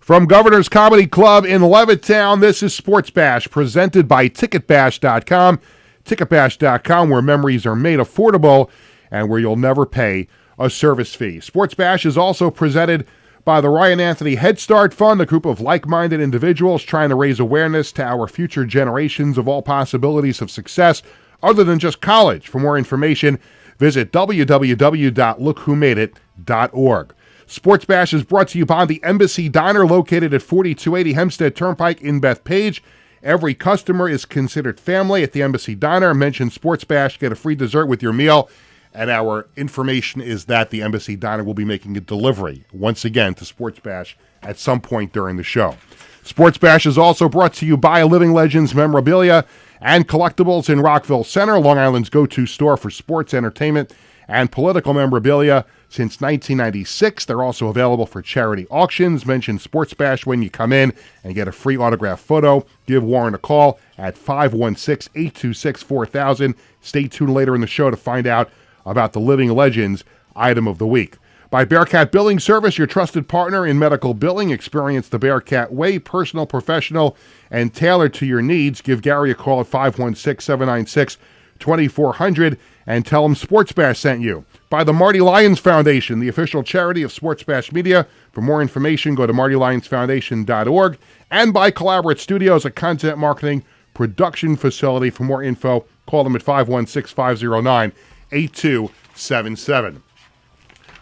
From Governor's Comedy Club in Levittown, this is Sports Bash, presented by TicketBash.com. TicketBash.com, where memories are made affordable and where you'll never pay a service fee. Sports Bash is also presented by the Ryan Anthony Head Start Fund, a group of like-minded individuals trying to raise awareness to our future generations of all possibilities of success other than just college. For more information, visit www.lookwhomadeit.org. Sports Bash is brought to you by the Embassy Diner, located at 4280 Hempstead Turnpike in Bethpage. Every customer is considered family at the Embassy Diner. Mention Sports Bash, get a free dessert with your meal. And our information is that the Embassy Diner will be making a delivery, once again, to Sports Bash at some point during the show. Sports Bash is also brought to you by Living Legends Memorabilia and Collectibles in Rockville Center, Long Island's go-to store for sports, entertainment, and political memorabilia since 1996. They're also available for charity auctions. Mention Sports Bash when you come in and get a free autographed photo. Give Warren a call at 516-826-4000. Stay tuned later in the show to find out about the Living Legends item of the week. By Bearcat Billing Service, your trusted partner in medical billing. Experience the Bearcat way, personal, professional, and tailored to your needs. Give Gary a call at 516-796-2400 and tell him Sports Bash sent you. By the Marty Lyons Foundation, the official charity of Sports Bash Media. For more information, go to martylyonsfoundation.org. And by Collaborate Studios, a content marketing production facility. For more info, call them at 516-509-8277.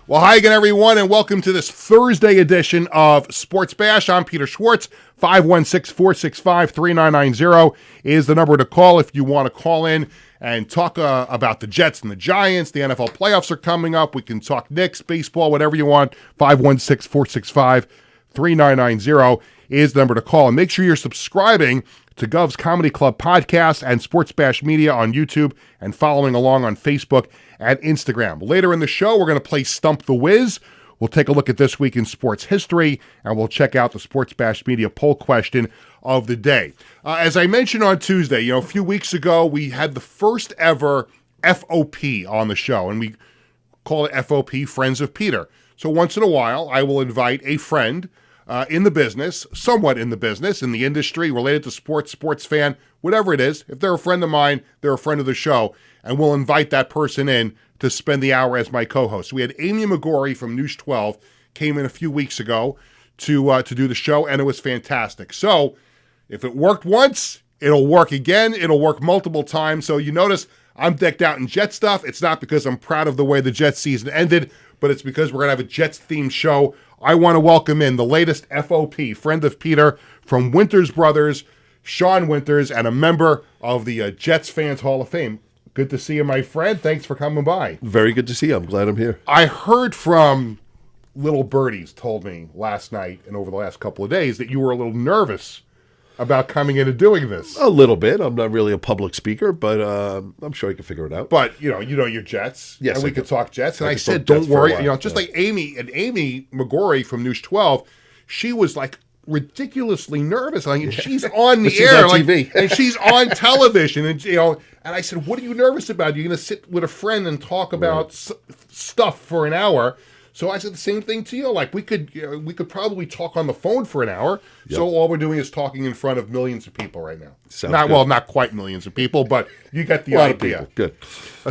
Well, hi again, everyone, and welcome to this Thursday edition of Sports Bash. I'm Peter Schwartz. 516-465-3990 is the number to call if you want to call in and talk about the Jets and the Giants. The NFL playoffs are coming up. We can talk Knicks, baseball, whatever you want. 516-465-3990 is the number to call. And make sure you're subscribing to Govs Comedy Club podcast and Sports Bash Media on YouTube and following along on Facebook and Instagram. Later in the show, we're going to play Stump the Wiz. We'll take a look at this week in sports history, and we'll check out the Sports Bash Media poll question of the day. As I mentioned on Tuesday, a few weeks ago, we had the first ever FOP on the show, and we call it FOP, Friends of Peter. So once in a while, I will invite a friend in the business, somewhat in the business, in the industry, related to sports, sports fan, whatever it is. If they're a friend of mine, they're a friend of the show, and we'll invite that person in to spend the hour as my co-host. We had Amy McGorry from News 12 came in a few weeks ago to do the show, and it was fantastic. So if it worked once, it'll work again. It'll work multiple times. So you notice I'm decked out in Jet stuff. It's not because I'm proud of the way the Jets season ended, but it's because we're going to have a Jets-themed show. I want to welcome in the latest FOP, friend of Peter, from Winters Brothers, Sean Winters, and a member of the Jets Fans Hall of Fame. Good to see you, my friend. Thanks for coming by. Very good to see you. I'm glad I'm here. I heard from little birdies told me last night and over the last couple of days that you were a little nervous about coming in and doing this. A little bit. I'm not really a public speaker, but I'm sure I can figure it out. But, you know your Jets. Yes, and we could talk Jets. And I said, don't worry. Just like Amy McGorry from News 12, she was like ridiculously nervous. Like, she's on the air, on TV. and she's on television, and and I said, "What are you nervous about? You're going to sit with a friend and talk about stuff for an hour." So I said the same thing to you. Like, we could probably talk on the phone for an hour. Yep. So all we're doing is talking in front of millions of people right now. Not quite millions of people, but you get the idea. Good.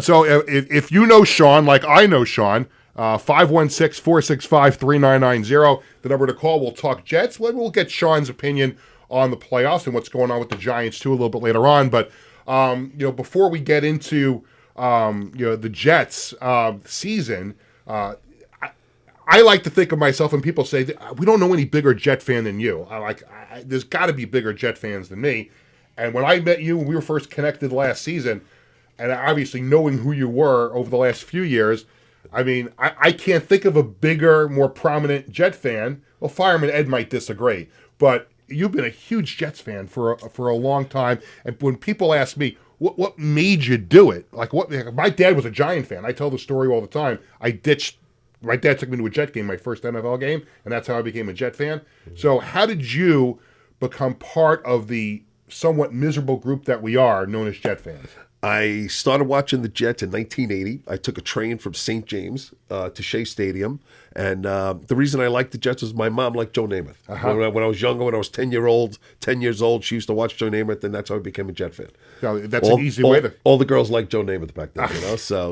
So if you know Sean, like I know Sean, 516-465-3990, the number to call. We'll talk Jets. We'll get Sean's opinion on the playoffs and what's going on with the Giants too a little bit later on. But before we get into the Jets season, I like to think of myself, and people say, we don't know any bigger Jet fan than you. There's got to be bigger Jet fans than me. And when I met you, when we were first connected last season, and obviously knowing who you were over the last few years, I mean, I can't think of a bigger, more prominent Jet fan. Well, Fireman Ed might disagree, but you've been a huge Jets fan for a long time. And when people ask me, what made you do it? My dad was a Giant fan. I tell the story all the time. My dad took me to a Jet game, my first NFL game, and that's how I became a Jet fan. So how did you become part of the somewhat miserable group that we are, known as Jet fans? I started watching the Jets in 1980. I took a train from St. James to Shea Stadium. And the reason I liked the Jets was my mom liked Joe Namath. When I was younger, when I was 10 years old, she used to watch Joe Namath, and that's how I became a Jet fan. So that's an easy way to... All the girls liked Joe Namath back then, you know? So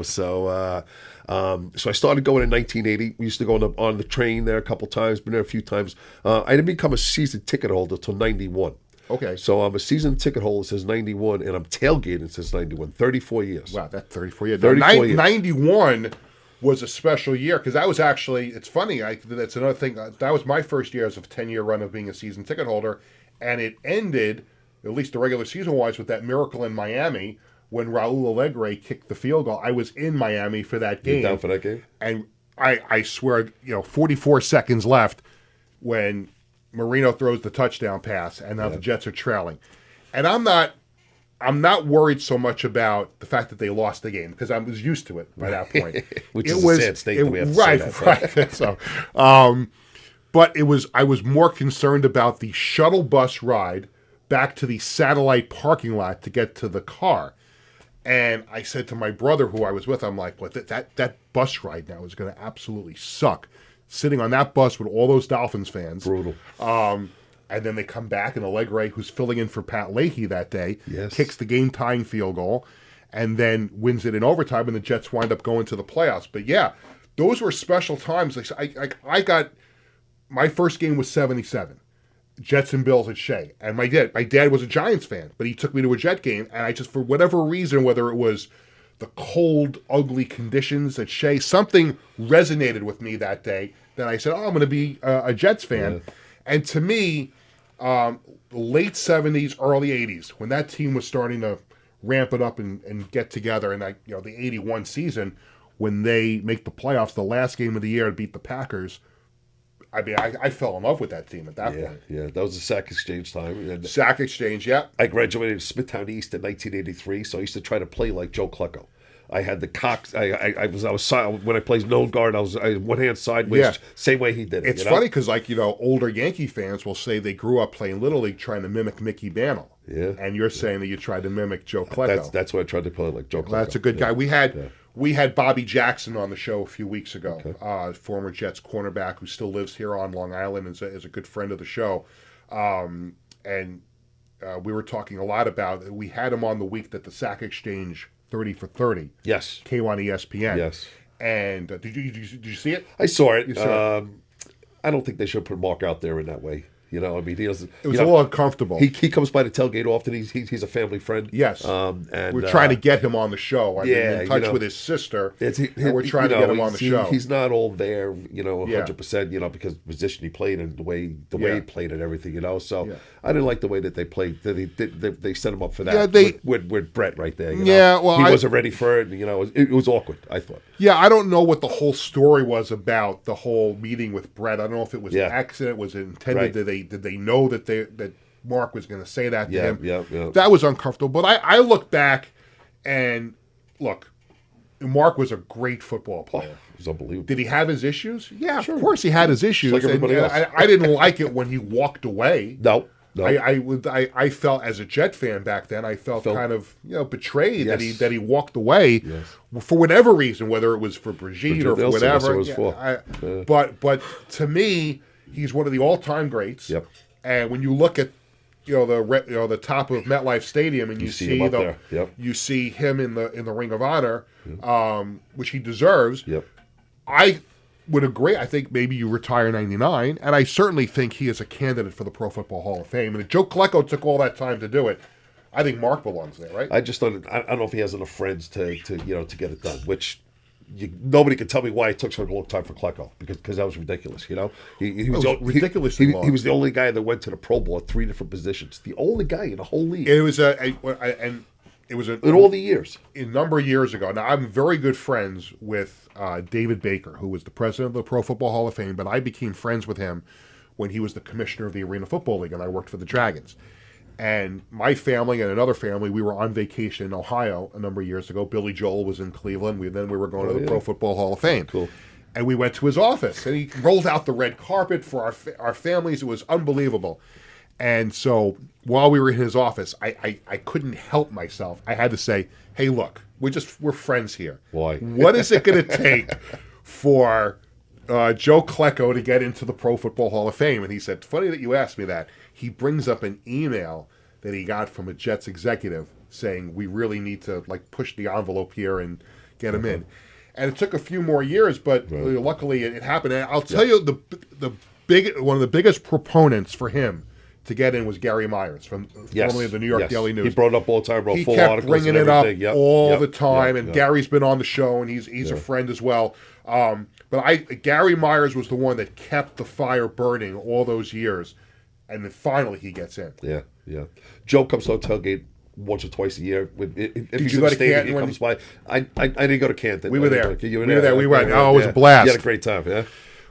I started going in 1980. We used to go on the train there a couple times, been there a few times. I didn't become a season ticket holder until 91. Okay. So I'm a season ticket holder since 91, and I'm tailgating since 91. 34 years. Wow, that's 34 years. 34 years. 91 was a special year because that was actually, it's funny, that's another thing. That was my first year as a 10-year run of being a season ticket holder, and it ended, at least the regular season-wise, with that miracle in Miami when Raul Allegre kicked the field goal. I was in Miami for that game. You down for that game? And I swear, 44 seconds left when Marino throws the touchdown pass, and now the Jets are trailing. And I'm not worried so much about the fact that they lost the game because I was used to it by that point. Which is a sad state that we have to say that. Right. So, but I was more concerned about the shuttle bus ride back to the satellite parking lot to get to the car. And I said to my brother, who I was with, I'm like, "What? That bus ride now is going to absolutely suck." Sitting on that bus with all those Dolphins fans. Brutal. And then they come back, and Allegre, who's filling in for Pat Leahy that day, Yes. kicks the game-tying field goal, and then wins it in overtime, and the Jets wind up going to the playoffs. But yeah, those were special times. I got my first game was 77, Jets and Bills at Shea, and my dad was a Giants fan, but he took me to a Jet game, and I just, for whatever reason, whether it was the cold, ugly conditions at Shea, something resonated with me that day. Then I said, I'm going to be a Jets fan. Yeah. And to me, late 70s, early 80s, when that team was starting to ramp it up and get together, and the 81 season, when they make the playoffs, the last game of the year to beat the Packers, I mean, I fell in love with that team at that point. Yeah, that was the Sack Exchange time. And Sack Exchange, yeah. I graduated Smithtown East in 1983, so I used to try to play like Joe Klecko. I had the cocks. I was when I played nose guard. I was one hand sideways, same way he did it. It's funny because older Yankee fans will say they grew up playing Little League trying to mimic Mickey Mantle. Yeah, and you're saying that you tried to mimic Joe Klecko. That's what I tried to play like Joe Klecko. That's a good guy. We had Bobby Jackson on the show a few weeks ago, former Jets cornerback who still lives here on Long Island, is a good friend of the show, and we were talking a lot about. We had him on the week that the Sack Exchange 30 for 30. Yes. Came on ESPN. Yes. And did you see it? I saw it. You saw it. I don't think they should put Mark out there in that way. I mean, he doesn't. It was a little uncomfortable. He comes by the tailgate often. He's a family friend. Yes. And we're trying to get him on the show. I'm in touch with his sister. And we're trying to get him on the show. He's not all there, 100%, because the position he played and the way he played and everything, So I didn't like the way that they played. That they set him up for that. Yeah, with Brett right there. Yeah, well, he wasn't ready for it. It was awkward, I thought. Yeah, I don't know what the whole story was about the whole meeting with Brett. I don't know if it was an accident, was it intended? Right. Did they know that Mark was going to say that to him? Yeah. That was uncomfortable. But I look back and look, Mark was a great football player. It was unbelievable. Did he have his issues? Yeah, sure. Of course he had his issues. Like everybody else. I didn't like it when he walked away. No. I felt, as a Jet fan back then, I felt kind of betrayed that he walked away for whatever reason, whether it was for Brigitte or for whatever. But to me, he's one of the all-time greats. Yep. And when you look at the top of MetLife Stadium and you see him up there. you see him in the Ring of Honor, which he deserves. Yep. I would agree. I think maybe you retire 99, and I certainly think he is a candidate for the Pro Football Hall of Fame. And if Joe Klecko took all that time to do it, I think Mark belongs there, right? I just don't. I don't know if he has enough friends to get it done. Which nobody could tell me why it took such a long time for Klecko because that was ridiculous. He was ridiculously long. He was the only guy that went to the Pro Bowl at 3 different positions. The only guy in the whole league. It was in all the years. A number of years ago. Now, I'm very good friends with David Baker, who was the president of the Pro Football Hall of Fame, but I became friends with him when he was the commissioner of the Arena Football League, and I worked for the Dragons. And my family and another family, we were on vacation in Ohio a number of years ago. Billy Joel was in Cleveland. We were going to the Pro Football Hall of Fame. Cool. And we went to his office, and he rolled out the red carpet for our families. It was unbelievable. And so while we were in his office, I couldn't help myself. I had to say, hey, look, we're friends here. Why? What is it going to take for Joe Klecko to get into the Pro Football Hall of Fame? And he said, funny that you asked me that. He brings up an email that he got from a Jets executive saying, we really need to push the envelope here and get him in. And it took a few more years, but luckily it happened. And I'll tell you, one of the biggest proponents for him to get in was Gary Myers from formerly of the New York Daily News. He brought it up all the time, wrote he full kept articles bringing and it up everything. all the time, and Gary's been on the show, and he's a friend as well. But Gary Myers was the one that kept the fire burning all those years, and then finally he gets in. Yeah. Joe comes to our tailgate once or twice a year. If he's you in go the to stadium, Canton he comes by. I didn't go to Canton. We were there. You were we were there. We went. Oh, it was a You blast. had a great time, yeah?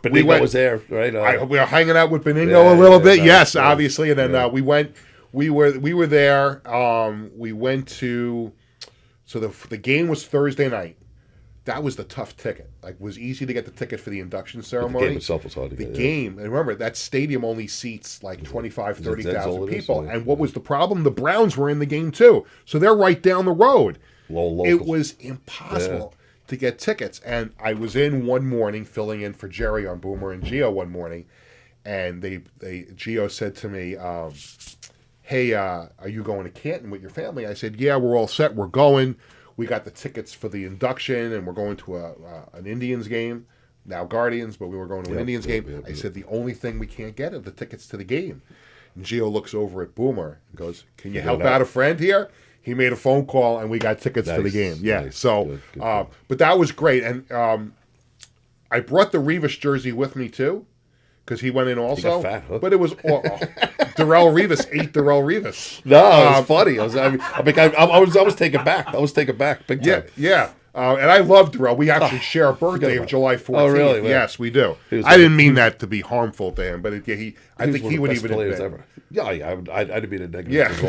Benigno was there, right? We were hanging out with Benigno a little bit, obviously, and then we went. We were there. We went to. So the game was Thursday night. That was the tough ticket. It was easy to get the ticket for the induction ceremony. The game itself was hard to get. The game, and remember, that stadium only seats 25, 30,000 people. Yeah. And what was the problem? The Browns were in the game too. So they're right down the road. Locals. It was impossible to get tickets. And I was in one morning filling in for Jerry on Boomer and Geo one morning. And Geo said to me, hey, are you going to Canton with your family? I said, yeah, we're all set. We're going. We got the tickets for the induction, and we're going to an Indians game. Now Guardians, but we were going to an Indians game. I said, the only thing we can't get are the tickets to the game. And Gio looks over at Boomer and goes, can you help out a friend here? He made a phone call, and we got tickets for the game. Yeah, nice. So, Good. But that was great. And I brought the Rivas jersey with me, too, because he went in also. He got fat, huh? But it was... Darrell Rivas ate Darrell Rivas. No, it was funny. I was taken back. I was taken back big time. Yeah. And I love Darrell. We actually share a birthday of July 14th. Oh, really? Man. Yes, we do. I didn't mean that to be harmful to him, but I think he would even admit. Ever. Yeah, I didn't mean it negative Yeah. at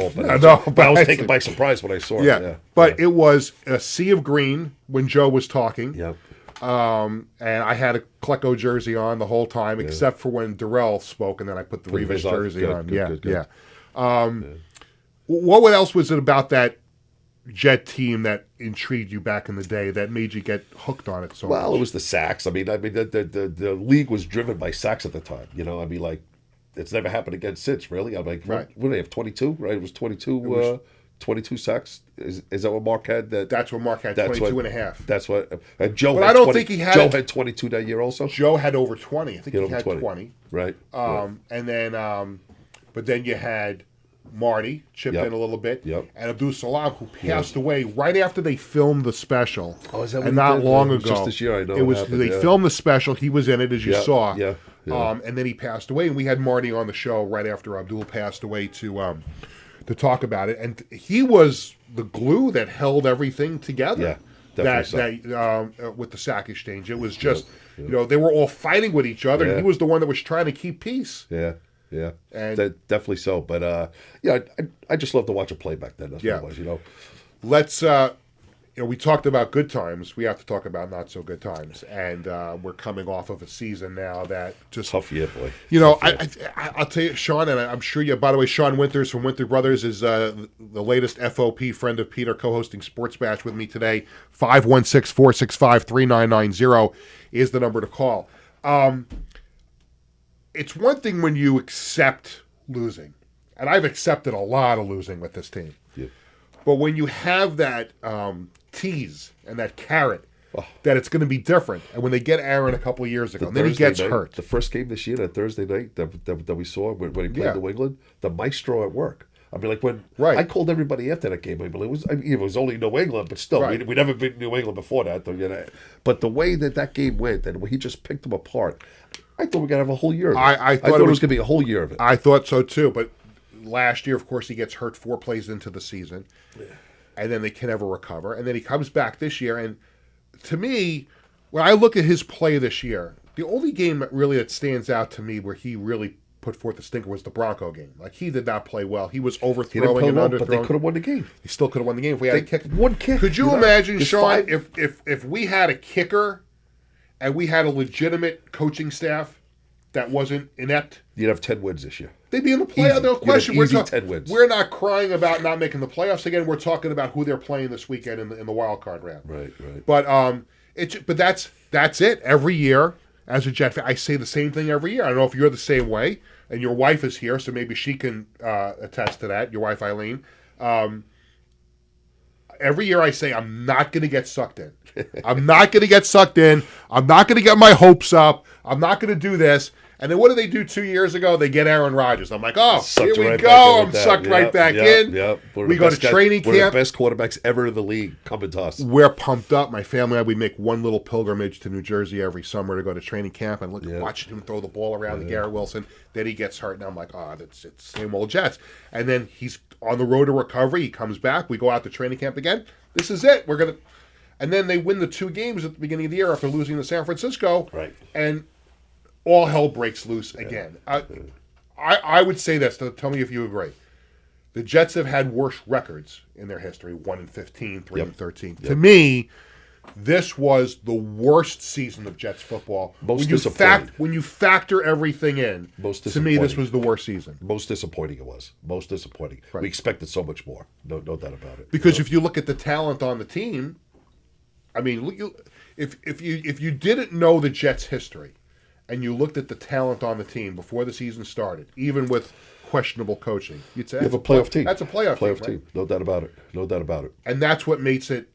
all. But I was taken by surprise when I saw it. Yeah. But it was a sea of green when Joe was talking. Yep. And I had a Klecko jersey on the whole time, except for when Darrell spoke, and then I put the Rivas jersey on. Good. What else was it about that Jet team that intrigued you back in the day that made you get hooked on it so much? Well, it was the sacks. I mean, the league was driven by sacks at the time. It's never happened again since, really. I'm like, right. What do they have, 22? Right? It was 22. 22 sacks. Is that what Mark had? That's what Mark had, 22 and a half. That's what. And Joe. But had I don't 20, think he had. Joe had 22 that year also. Joe had over 20. I think he had 20. Right. And then, but then you had Marty chipped in a little bit, and Abdul Salam, who passed away right after they filmed the special. Oh, is that what and not long ago? Just this year, I know. It was they filmed the special. He was in it, as you saw. Yeah. And then he passed away, and we had Marty on the show right after Abdul passed away to talk about it, and he was the glue that held everything together. Yeah, definitely with the sack exchange, it was just they were all fighting with each other, and he was the one that was trying to keep peace. Yeah, and definitely so. But I just love to watch a play back then. That's what it was, Let's we talked about good times. We have to talk about not so good times, and we're coming off of a season now that just tough year, boy. I'll tell you, Sean, and I'm sure you. By the way, Sean Winters from Winter Brothers is the latest FOP friend of Peter, co-hosting Sports Bash with me today. 516-465-3990 is the number to call. It's one thing when you accept losing, and I've accepted a lot of losing with this team. Yeah. But when you have that tease and that carrot that it's going to be different, and when they get Aaron a couple of years ago, and then he gets hurt. The first game this year, that Thursday night that we saw when he played New England, the maestro at work. I mean, when I called everybody after that game, it was only New England, but still, we never beat New England before that. But the way that game went, and he just picked them apart, I thought we were going to have a whole year of it. I thought it was going to be a whole year of it. I thought so too, but last year, of course, he gets hurt 4 plays into the season, and then they can never recover. And then he comes back this year, and to me, when I look at his play this year, the only game that stands out to me where he really put forth a stinker was the Bronco game. He did not play well. He was overthrowing and underthrowing. But they could have won the game. He still could have won the game if we had a kicker. One kick. Could you imagine, Sean, if we had a kicker and we had a legitimate coaching staff, that wasn't inept, you'd have 10 wins this year. they'd be in the playoff. No question. Easy 10 wins. We're not crying about not making the playoffs again. We're talking about who they're playing this weekend in the wild card round. Right. But that's it. Every year, as a Jet fan, I say the same thing every year. I don't know if you're the same way, and your wife is here, so maybe she can attest to that. Your wife Eileen. Every year I say I'm not going to get sucked in. I'm not going to get sucked in. I'm not going to get my hopes up. I'm not going to do this. And then what did they do 2 years ago? They get Aaron Rodgers. I'm like, oh, here we go. I'm sucked right back in. We go to training camp. One of the best quarterbacks ever in the league coming to us. We're pumped up. My family and I, we make one little pilgrimage to New Jersey every summer to go to training camp and watch him throw the ball around to Garrett Wilson. Then he gets hurt, and I'm like, oh, it's same old Jets. And then he's on the road to recovery. He comes back. We go out to training camp again. This is it. And then they win the 2 games at the beginning of the year after losing to San Francisco. Right. And all hell breaks loose again. I would say this. Tell me if you agree. The Jets have had worse records in their history: 1-15, 3-13. To me, this was the worst season of Jets football. Most disappointing. When you factor everything in, to me, this was the worst season. Most disappointing it was. Most disappointing. Right. We expected so much more. No doubt about it. Because if you look at the talent on the team, I mean, if you didn't know the Jets' history, and you looked at the talent on the team before the season started, even with questionable coaching, you'd say, you have a playoff team. That's a playoff team. Right? No doubt about it. And that's what makes it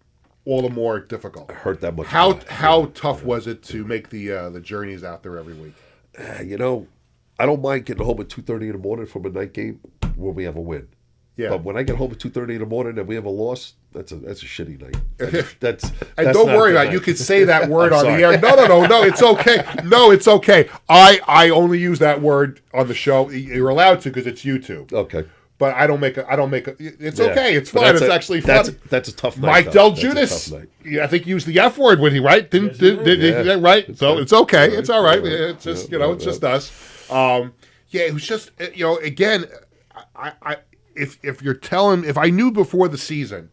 all the more difficult. It hurt that much. How tough was it to make the journeys out there every week? I don't mind getting home at 2:30 in the morning from a night game when we have a win. Yeah. But when I get home at 2:30 in the morning and we have a loss, that's a shitty night. That's and don't worry about it. You could say that word on the air. No, it's okay. No, it's okay. I only use that word on the show. You're allowed to because it's YouTube. Okay. But I don't make a. It's okay. It's fine. It's actually fun. That's a tough night. Mike Del Judas, I think, used the F word when he did he right? So it's okay. It's all right. It's just it's just us. It was just again, if I knew before the season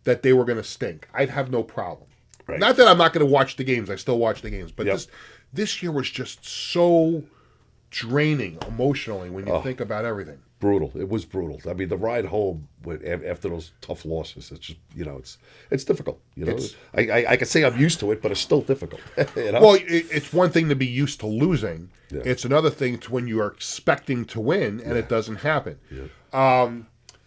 that they were going to stink, I'd have no problem. Right. Not that I'm not going to watch the games. I still watch the games. But this year was just so draining emotionally when you think about everything. Brutal. It was brutal. I mean, the ride home after those tough losses, it's just, it's difficult. I can say I'm used to it, but it's still difficult. Well, it's one thing to be used to losing. Yeah. It's another thing to when you are expecting to win and it doesn't happen. Yeah.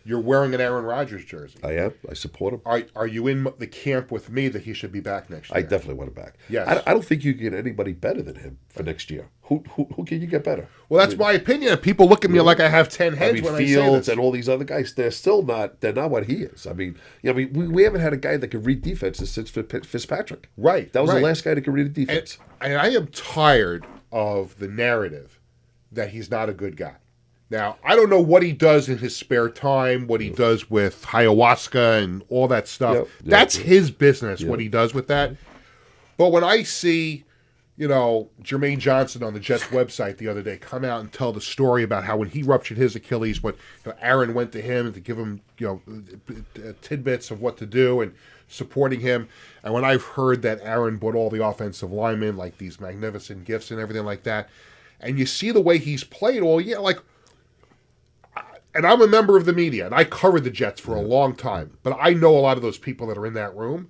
You're wearing an Aaron Rodgers jersey. I am. I support him. Are you in the camp with me that he should be back next year? I definitely want him back. Yes. I don't think you can get anybody better than him for next year. Who can you get better? Well, that's my opinion. People look at me like I have 10 heads when Fields I say this. And all these other guys, they're not what he is. I mean, we haven't had a guy that could read defenses since Fitzpatrick. Right. That was the last guy that could read a defense. And I am tired of the narrative that he's not a good guy. Now, I don't know what he does in his spare time, what he does with ayahuasca and all that stuff. That's his business, what he does with that. But when I see, Jermaine Johnson on the Jets website the other day come out and tell the story about how when he ruptured his Achilles, Aaron went to him to give him, tidbits of what to do and supporting him. And when I've heard that Aaron bought all the offensive linemen, like these magnificent gifts and everything like that, and you see the way he's played all year, and I'm a member of the media, and I covered the Jets for a long time, but I know a lot of those people that are in that room,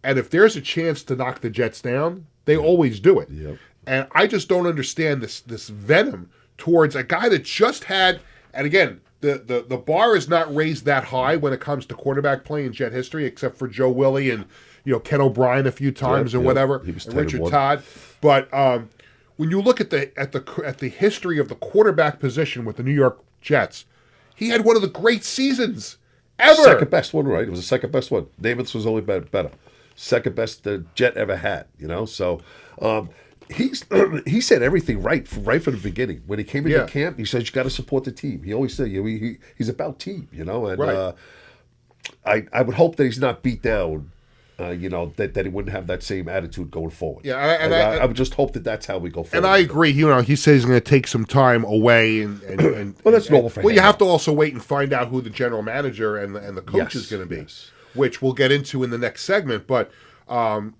and if there's a chance to knock the Jets down, they always do it. Yep. And I just don't understand this venom towards a guy that just had, and again, the bar is not raised that high when it comes to quarterback play in Jet history, except for Joe Willie and Ken O'Brien a few times and whatever, and Richard Todd. But when you look at the history of the quarterback position with the New York Jets, he had one of the great seasons ever. Second best one, right? It was the second best one. Davis was only better. Second best the Jet ever had, So he said everything right from the beginning. When he came into camp, he said, you got to support the team. He always said, he's about team, And right. I would hope that he's not beat down. That he wouldn't have that same attitude going forward. Yeah, I would just hope that that's how we go forward. And I agree. He says he's going to take some time away, and well, that's normal for him. Well, you have to also wait and find out who the general manager and the coach is going to be, which we'll get into in the next segment. But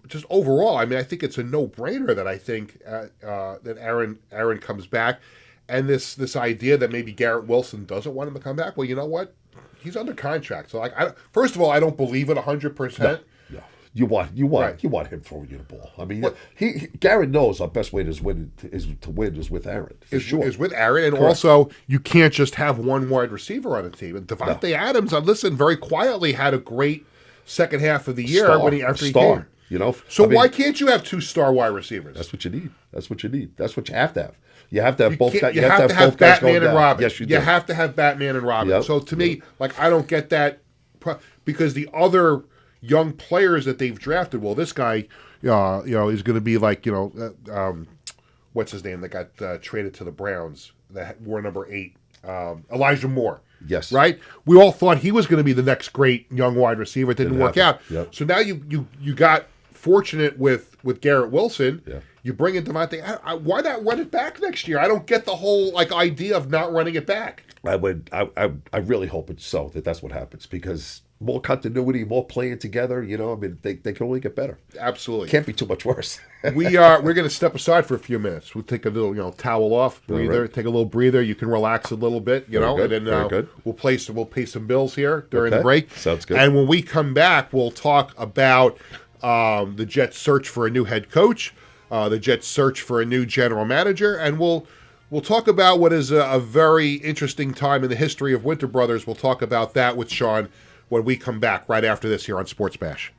just overall, I mean, I think it's a no-brainer that I think that Aaron comes back, and this idea that maybe Garrett Wilson doesn't want him to come back. Well, you know what? He's under contract, so like, first of all, I don't believe it 100%. No. You want him throwing you the ball. I mean, Garrett knows our best way to win is with Aaron. Is with Aaron, and also you can't just have one wide receiver on a team. And Devontae Adams, listen, very quietly had a great second half of the year after he came. You know, so why can't you have 2 star wide receivers? That's what you need. That's what you have to have. You have to have both guys. You have to have Batman and Robin. Yes, you do. You have to have Batman and Robin. Yep. So to me, like, I don't get that because the other young players that they've drafted, well, this guy, is going to be like, what's his name that got traded to the Browns that wore number 8, Elijah Moore. Yes. Right? We all thought he was going to be the next great young wide receiver. It didn't work out. Yep. So now you got fortunate with Garrett Wilson. Yeah. You bring in Devontae. Why not run it back next year? I don't get the whole idea of not running it back. I really hope it's so that's what happens, because more continuity, more playing together. I mean, they can only get better. Absolutely, can't be too much worse. We're going to step aside for a few minutes. We'll take a little towel off, breather, right. Take a little breather. You can relax a little bit, and then good. We'll pay some bills here during the break. Sounds good. And when we come back, we'll talk about the Jets' search for a new head coach, the Jets' search for a new general manager, and we'll talk about what is a very interesting time in the history of Winter Brothers. We'll talk about that with Sean when we come back right after this here on Sports Bash.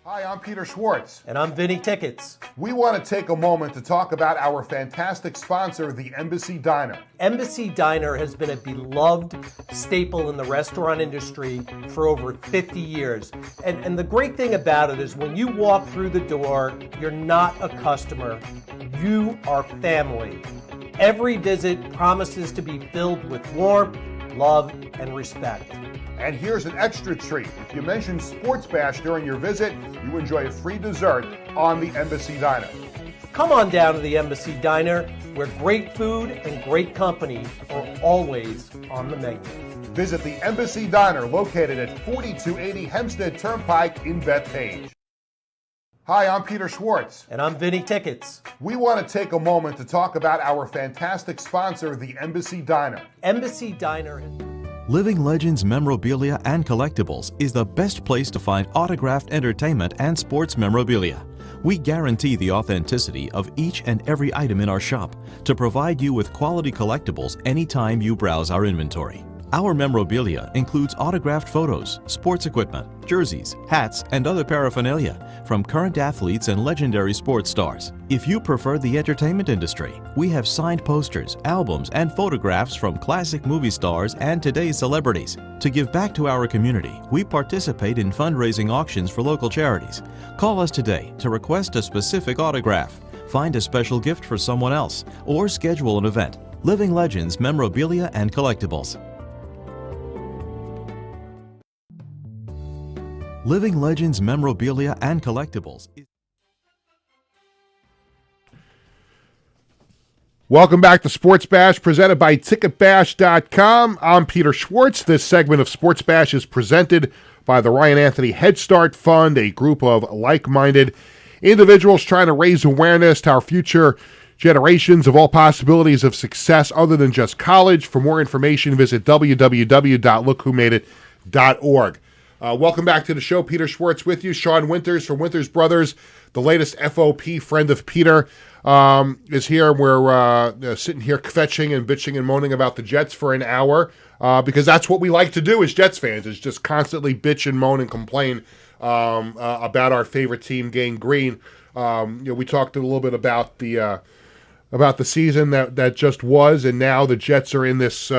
Hi, I'm Peter Schwartz. And I'm Vinny Tickets. We want to take a moment to talk about our fantastic sponsor, the Embassy Diner. Embassy Diner has been a beloved staple in the restaurant industry for over 50 years. And the great thing about it is when you walk through the door, you're not a customer, you are family. Every visit promises to be filled with warmth, love, and respect. And here's an extra treat. If you mention Sports Bash during your visit, you enjoy a free dessert on the Embassy Diner. Come on down to the Embassy Diner, where great food and great company are always on the menu. Visit the Embassy Diner, located at 4280 Hempstead Turnpike in Bethpage. Hi, I'm Peter Schwartz. And I'm Vinny Tickets. We want to take a moment to talk about our fantastic sponsor, the Embassy Diner. Embassy Diner. Living Legends Memorabilia and Collectibles is the best place to find autographed entertainment and sports memorabilia. We guarantee the authenticity of each and every item in our shop to provide you with quality collectibles anytime you browse our inventory. Our memorabilia includes autographed photos, sports equipment, jerseys, hats, and other paraphernalia from current athletes and legendary sports stars. If you prefer the entertainment industry, we have signed posters, albums, and photographs from classic movie stars and today's celebrities. To give back to our community, we participate in fundraising auctions for local charities. Call us today to request a specific autograph, find a special gift for someone else, or schedule an event. Living Legends Memorabilia and Collectibles. Living Legends Memorabilia and Collectibles. Welcome back to Sports Bash, presented by TicketBash.com. I'm Peter Schwartz. This segment of Sports Bash is presented by the Ryan Anthony Head Start Fund, a group of like-minded individuals trying to raise awareness to our future generations of all possibilities of success other than just college. For more information, visit www.lookwhomadeit.org. Welcome back to the show. Peter Schwartz with you. Sean Winters from Winters Brothers, the latest FOP friend of Peter, is here. We're sitting here kvetching and bitching and moaning about the Jets for an hour because that's what we like to do as Jets fans, is just constantly bitch and moan and complain about our favorite team, Gang Green. We talked a little bit about the season that just was, and now the Jets are in this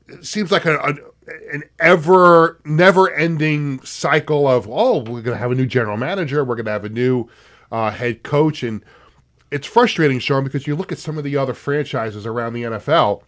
it seems like an never-ending cycle of, we're going to have a new general manager, we're going to have a new head coach, and it's frustrating, Sean, because you look at some of the other franchises around the NFL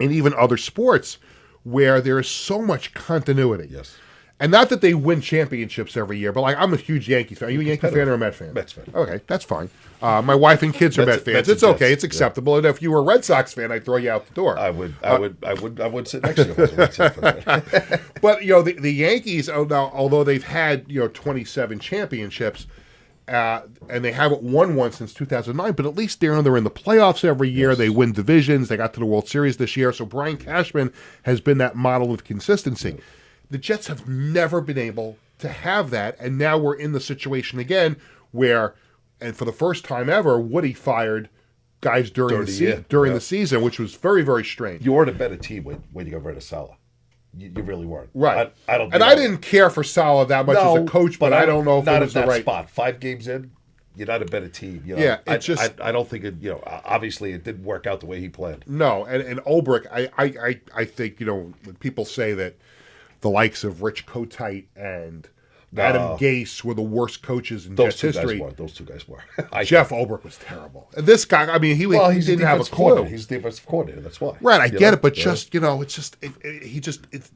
and even other sports where there is so much continuity. Yes. And not that they win championships every year, but like I'm a huge Yankees fan. Are you a Yankee fan or a Met fan? Mets fan. Okay, that's fine. My wife and kids are Met fans. It's okay. It's acceptable. And if you were a Red Sox fan, I'd throw you out the door. I would sit next to you. If I was a Red Sox fan. But the Yankees, although they've had 27 championships, and they haven't won one since 2009, but at least they're in the playoffs every year. Yes. They win divisions. They got to the World Series this year. So Brian Cashman has been that model of consistency. Yeah. The Jets have never been able to have that, and now we're in the situation again where, and for the first time ever, Woody fired guys during the season, which was very, very strange. You weren't a better team when you got rid of Salah. You really weren't. Right. I didn't care for Salah that much as a coach, but I don't know if it was the right spot. 5 games in, you're not a better team. Yeah, I don't think it. Obviously, it didn't work out the way he planned. No, and Ulbrich, I think when people say that the likes of Rich Kotite and Adam Gase were the worst coaches in Jets history. Those two guys were. Jeff Ulbrich was terrible. And this guy, I mean, he didn't have a clue. He's defensive coordinator. That's why. Right, I get it, but it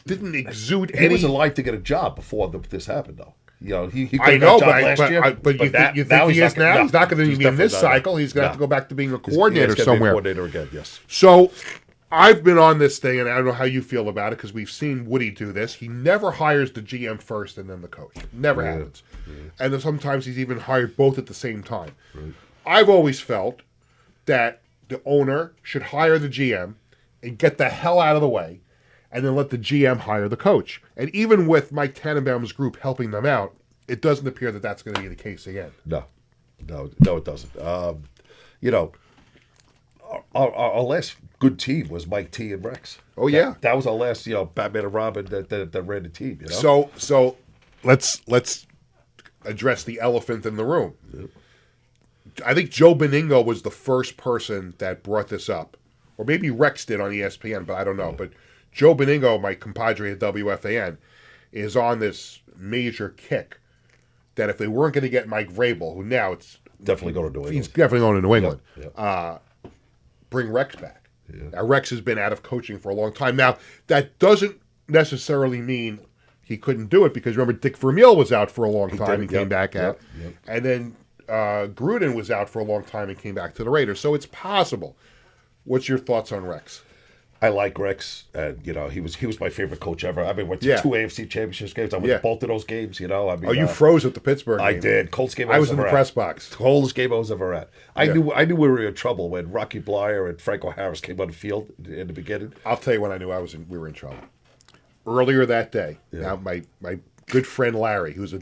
didn't exude any. He was alive to get a job before this happened, though. He I know, but you think he is now? He's not going to be in this cycle. He's going to have to go back to being a coordinator somewhere. Coordinator again, yes. So I've been on this thing, and I don't know how you feel about it because we've seen Woody do this. He never hires the GM first and then the coach. Never happens. Yeah. And then sometimes he's even hired both at the same time. Right. I've always felt that the owner should hire the GM and get the hell out of the way, and then let the GM hire the coach. And even with Mike Tannenbaum's group helping them out, it doesn't appear that that's going to be the case again. No, it doesn't. Our last good team was Mike T and Rex. Oh yeah, that was our last Batman and Robin that ran the team. So let's address the elephant in the room. Yep. I think Joe Benigno was the first person that brought this up, or maybe Rex did on ESPN, but I don't know. Yeah. But Joe Benigno, my compadre at WFAN, is on this major kick that if they weren't going to get Mike Vrabel, who now it's definitely going to New England, he's definitely going to New England. Yeah. Bring Rex back. Yeah. Now, Rex has been out of coaching for a long time. Now, that doesn't necessarily mean he couldn't do it because remember, Dick Vermeil was out for a long time and came back out. Yep. And then Gruden was out for a long time and came back to the Raiders. So it's possible. What's your thoughts on Rex? I like Rex, and he was my favorite coach ever. I mean, went to 2 AFC Championship games. I went to both of those games. You froze at the Pittsburgh game. I did. Coldest game I was in the press box. Coldest game I was ever at. I knew we were in trouble when Rocky Blyer and Franco Harris came on the field in the beginning. I'll tell you when I knew we were in trouble. Earlier that day, now my good friend Larry, who was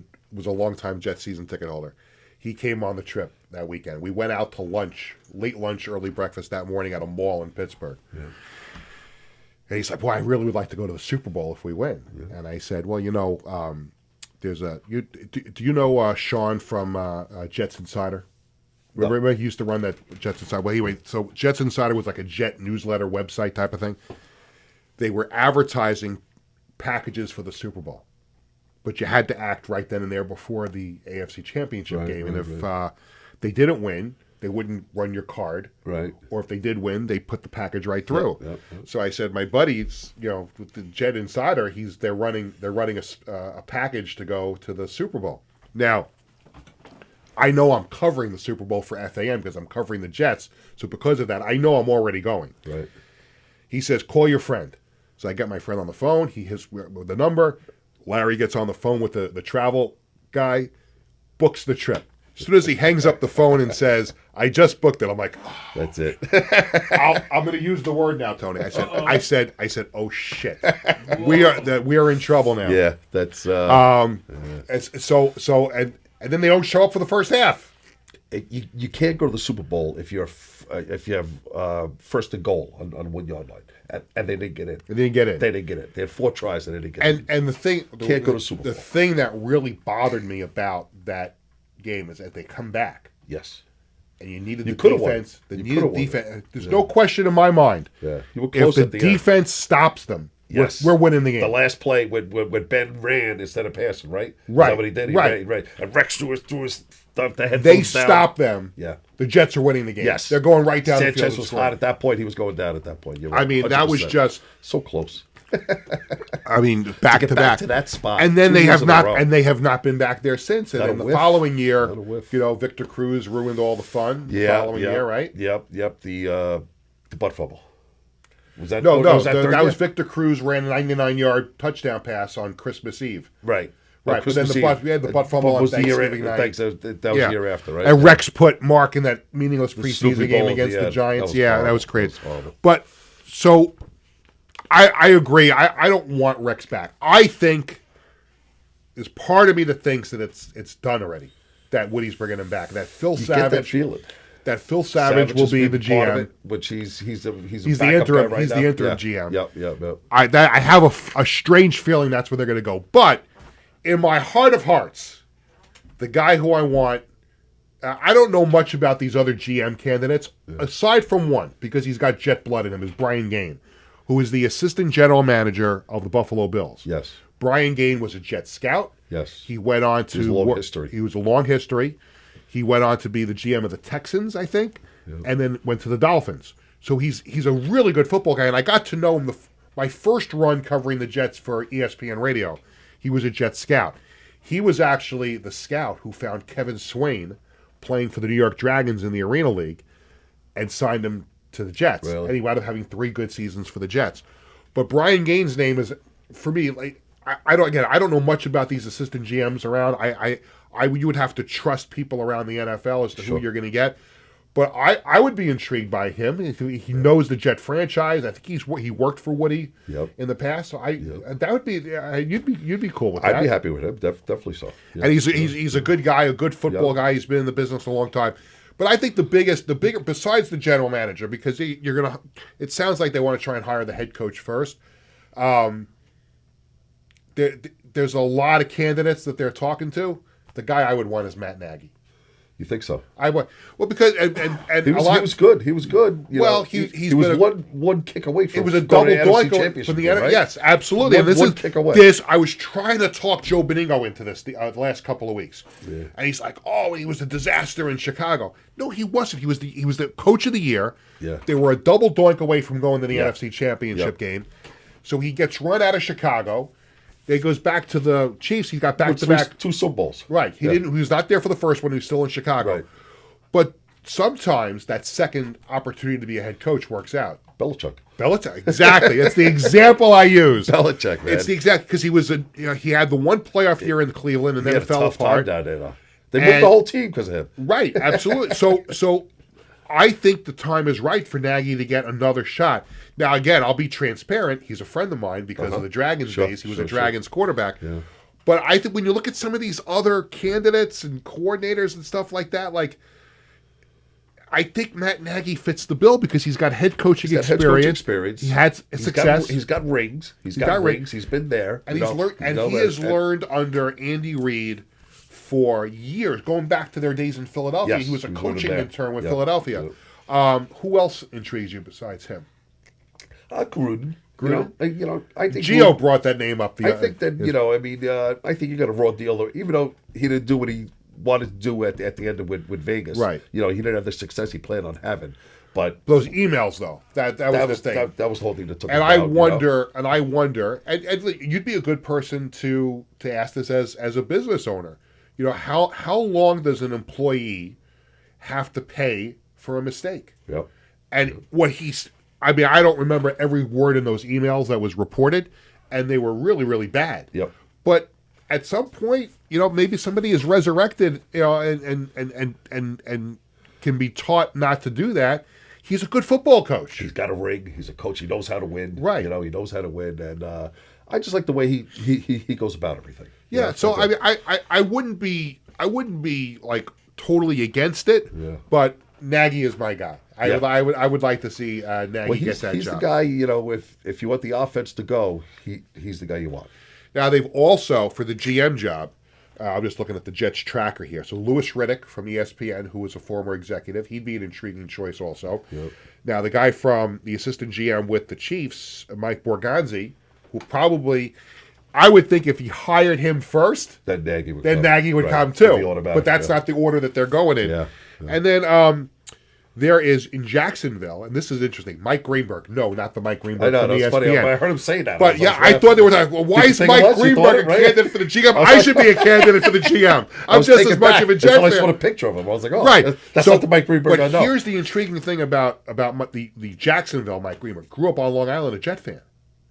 a longtime Jets season ticket holder, he came on the trip that weekend. We went out to lunch, late lunch, early breakfast that morning at a mall in Pittsburgh. Yeah. And he's like, "Boy, I really would like to go to the Super Bowl if we win." Yeah. And I said, "Well, there's do you know Sean from Jets Insider? Remember he used to run that Jets Insider? Well, anyway, so Jets Insider was like a Jet newsletter website type of thing. They were advertising packages for the Super Bowl, but you had to act right then and there before the AFC Championship game. And if they didn't win, they wouldn't run your card. Right. Or if they did win, they put the package right through. Yep. So I said, my buddies, with the Jet Insider, they're running a package to go to the Super Bowl. Now, I know I'm covering the Super Bowl for FAN because I'm covering the Jets. So because of that, I know I'm already going. Right. He says, call your friend. So I get my friend on the phone. He has the number. Larry gets on the phone with the travel guy, books the trip. As soon as he hangs up the phone and says, "I just booked it," I'm like, oh. "That's it." I'm going to use the word now, Tony. I said, "Oh shit, we are in trouble now." Yeah, that's. So and then they don't show up for the first half. You can't go to the Super Bowl if you have first and goal on 1 yard line, and they didn't get in. They didn't get in. They didn't get it. They had 4 tries and they didn't get in. And the thing can't go to Super Bowl. The thing that really bothered me about that game is that they come back. Yes. And you needed the defense. Defense. There's no question in my mind. Yeah. You were close if the defense stops them, we're winning the game. The last play when Ben ran instead of passing, right? Right. Somebody did. He ran, right. And Rex threw his stuff. They stop them. Yeah. The Jets are winning the game. Yes. They're going right down Sanchez the field. was hot at that point. He was going down at that point. You're right. I mean, 100%. That was just so close. I mean, back to back to that spot, and then 2 they years have in a not, row. and they have not been back there since. And Not a then the whiff. following year, Not a whiff. Victor Cruz ruined all the fun. The following year, right? Yep. The butt fumble. Was that No, was that third was year? Victor Cruz ran a 99-yard touchdown pass on Christmas Eve. Right. Right, but then we had the butt fumble on was the year Thanksgiving night. That was the year after, right? And Rex put Mark in that meaningless preseason Super game Bowl, against the Giants. that was horrible. That was crazy. That was horrible. But so I agree. I don't want Rex back. I think there's part of me that thinks that it's done already. That Woody's bringing him back. That Phil You get that Savage feeling. That Phil Savage will has be the been part of GM. it, which he's the the backup interim. guy right He's now. the interim Yeah. GM. Yep. I have a strange feeling that's where they're going to go. But in my heart of hearts, the guy who I want, I don't know much about these other GM candidates, aside from one, because he's got jet blood in him, is Brian Gaine, who is the assistant general manager of the Buffalo Bills. Yes. Brian Gaine was a Jet scout. Yes. He went on to... He was a long history. He was a long history. He went on to be the GM of the Texans, I think, and then went to the Dolphins. So he's a really good football guy, and I got to know him my first run covering the Jets for ESPN Radio. He was a Jet scout. He was actually the scout who found Kevin Swain playing for the New York Dragons in the Arena League and signed him to the Jets. Really? And he wound up having 3 good seasons for the Jets. But Brian Gaine's name is, for me, like I don't know much about these assistant GMs around. You would have to trust people around the NFL as to who you're going to get. But I would be intrigued by him. He knows the Jet franchise. I think he worked for Woody in the past. So that would be you'd be cool with that. I'd be happy with him. Definitely so. Yeah. And he's a good guy, a good football guy. He's been in the business a long time. But I think the bigger besides the general manager, because it sounds like they want to try and hire the head coach first. There's a lot of candidates that they're talking to. The guy I would want is Matt Nagy. You think so? Because He was good. He was good. He was one kick away from. It was a going double to the NFC doink Championship from the game, NFC. right? Yes, absolutely. One kick away. I was trying to talk Joe Beningo into this the last couple of weeks, and he's like, "Oh, he was a disaster in Chicago." No, he wasn't. He was the coach of the year. Yeah. They were a double doink away from going to the NFC Championship game, so he gets run out of Chicago. He goes back to the Chiefs. He got back to back 2 Super Bowls. Right. He was not there for the first one. He was still in Chicago. Right. But sometimes that second opportunity to be a head coach works out. Belichick. Exactly. That's the example I use. Belichick, man. It's the exact because he had the one playoff year in Cleveland and then it fell apart. Down there. They moved the whole team because of him. Right. Absolutely. So I think the time is right for Nagy to get another shot. Now, again, I'll be transparent. He's a friend of mine because of the Dragons days. He was a Dragons quarterback. Yeah. But I think when you look at some of these other candidates and coordinators and stuff like that, I think Matt Nagy fits the bill because he's got head coaching experience. He had success. He's got rings. He's got rings. He's been there. And he has learned under Andy Reid for years, going back to their days in Philadelphia. Yes, he was a coaching intern with Yep. Philadelphia. Yep. Who else intrigues you besides him? Gruden. I think Gio brought that name up. I think that I think you got a raw deal there, even though he didn't do what he wanted to do at the end with Vegas. Right. He didn't have the success he planned on having. But those emails, though, that was the thing. That was the whole thing that took. And him I down, wonder, and you'd be a good person to ask this as a business owner. How long does an employee have to pay for a mistake? Yep. And I don't remember every word in those emails that was reported, and they were really, really bad. Yep. But at some point, maybe somebody is resurrected, and can be taught not to do that. He's a good football coach. He's got a ring. He's a coach. He knows how to win. Right. He knows how to win, and I just like the way he goes about everything. Yeah. So I wouldn't be like totally against it. Yeah. But Nagy is my guy. I would like to see Nagy get that he's job. the guy. If you want the offense to go, he's the guy you want. Now they've also for the GM job. I'm just looking at the Jets tracker here. So Louis Riddick from ESPN, who was a former executive, he'd be an intriguing choice also. Yep. Now the guy from the assistant GM with the Chiefs, Mike Borgonzi, who probably, I would think if he hired him first, then Nagy would come right. too. Be But that's not the order that they're going in. Yeah. And then There is in Jacksonville, and this is interesting. Mike Greenberg. No, not the Mike Greenberg I know, from that's ESPN. funny. I heard him say that. But yeah, I thought there was like, well, why Did you is think it Mike was? You thought Greenberg it, a right? candidate for the GM? I should be a candidate for the GM. I'm was just taken as much back. of a That's Jet when I fan. saw a picture of him. I was like, oh, Right. that's not the Mike Greenberg I But know. here's the intriguing thing about the Jacksonville Mike Greenberg. Grew up on Long Island, a Jet fan.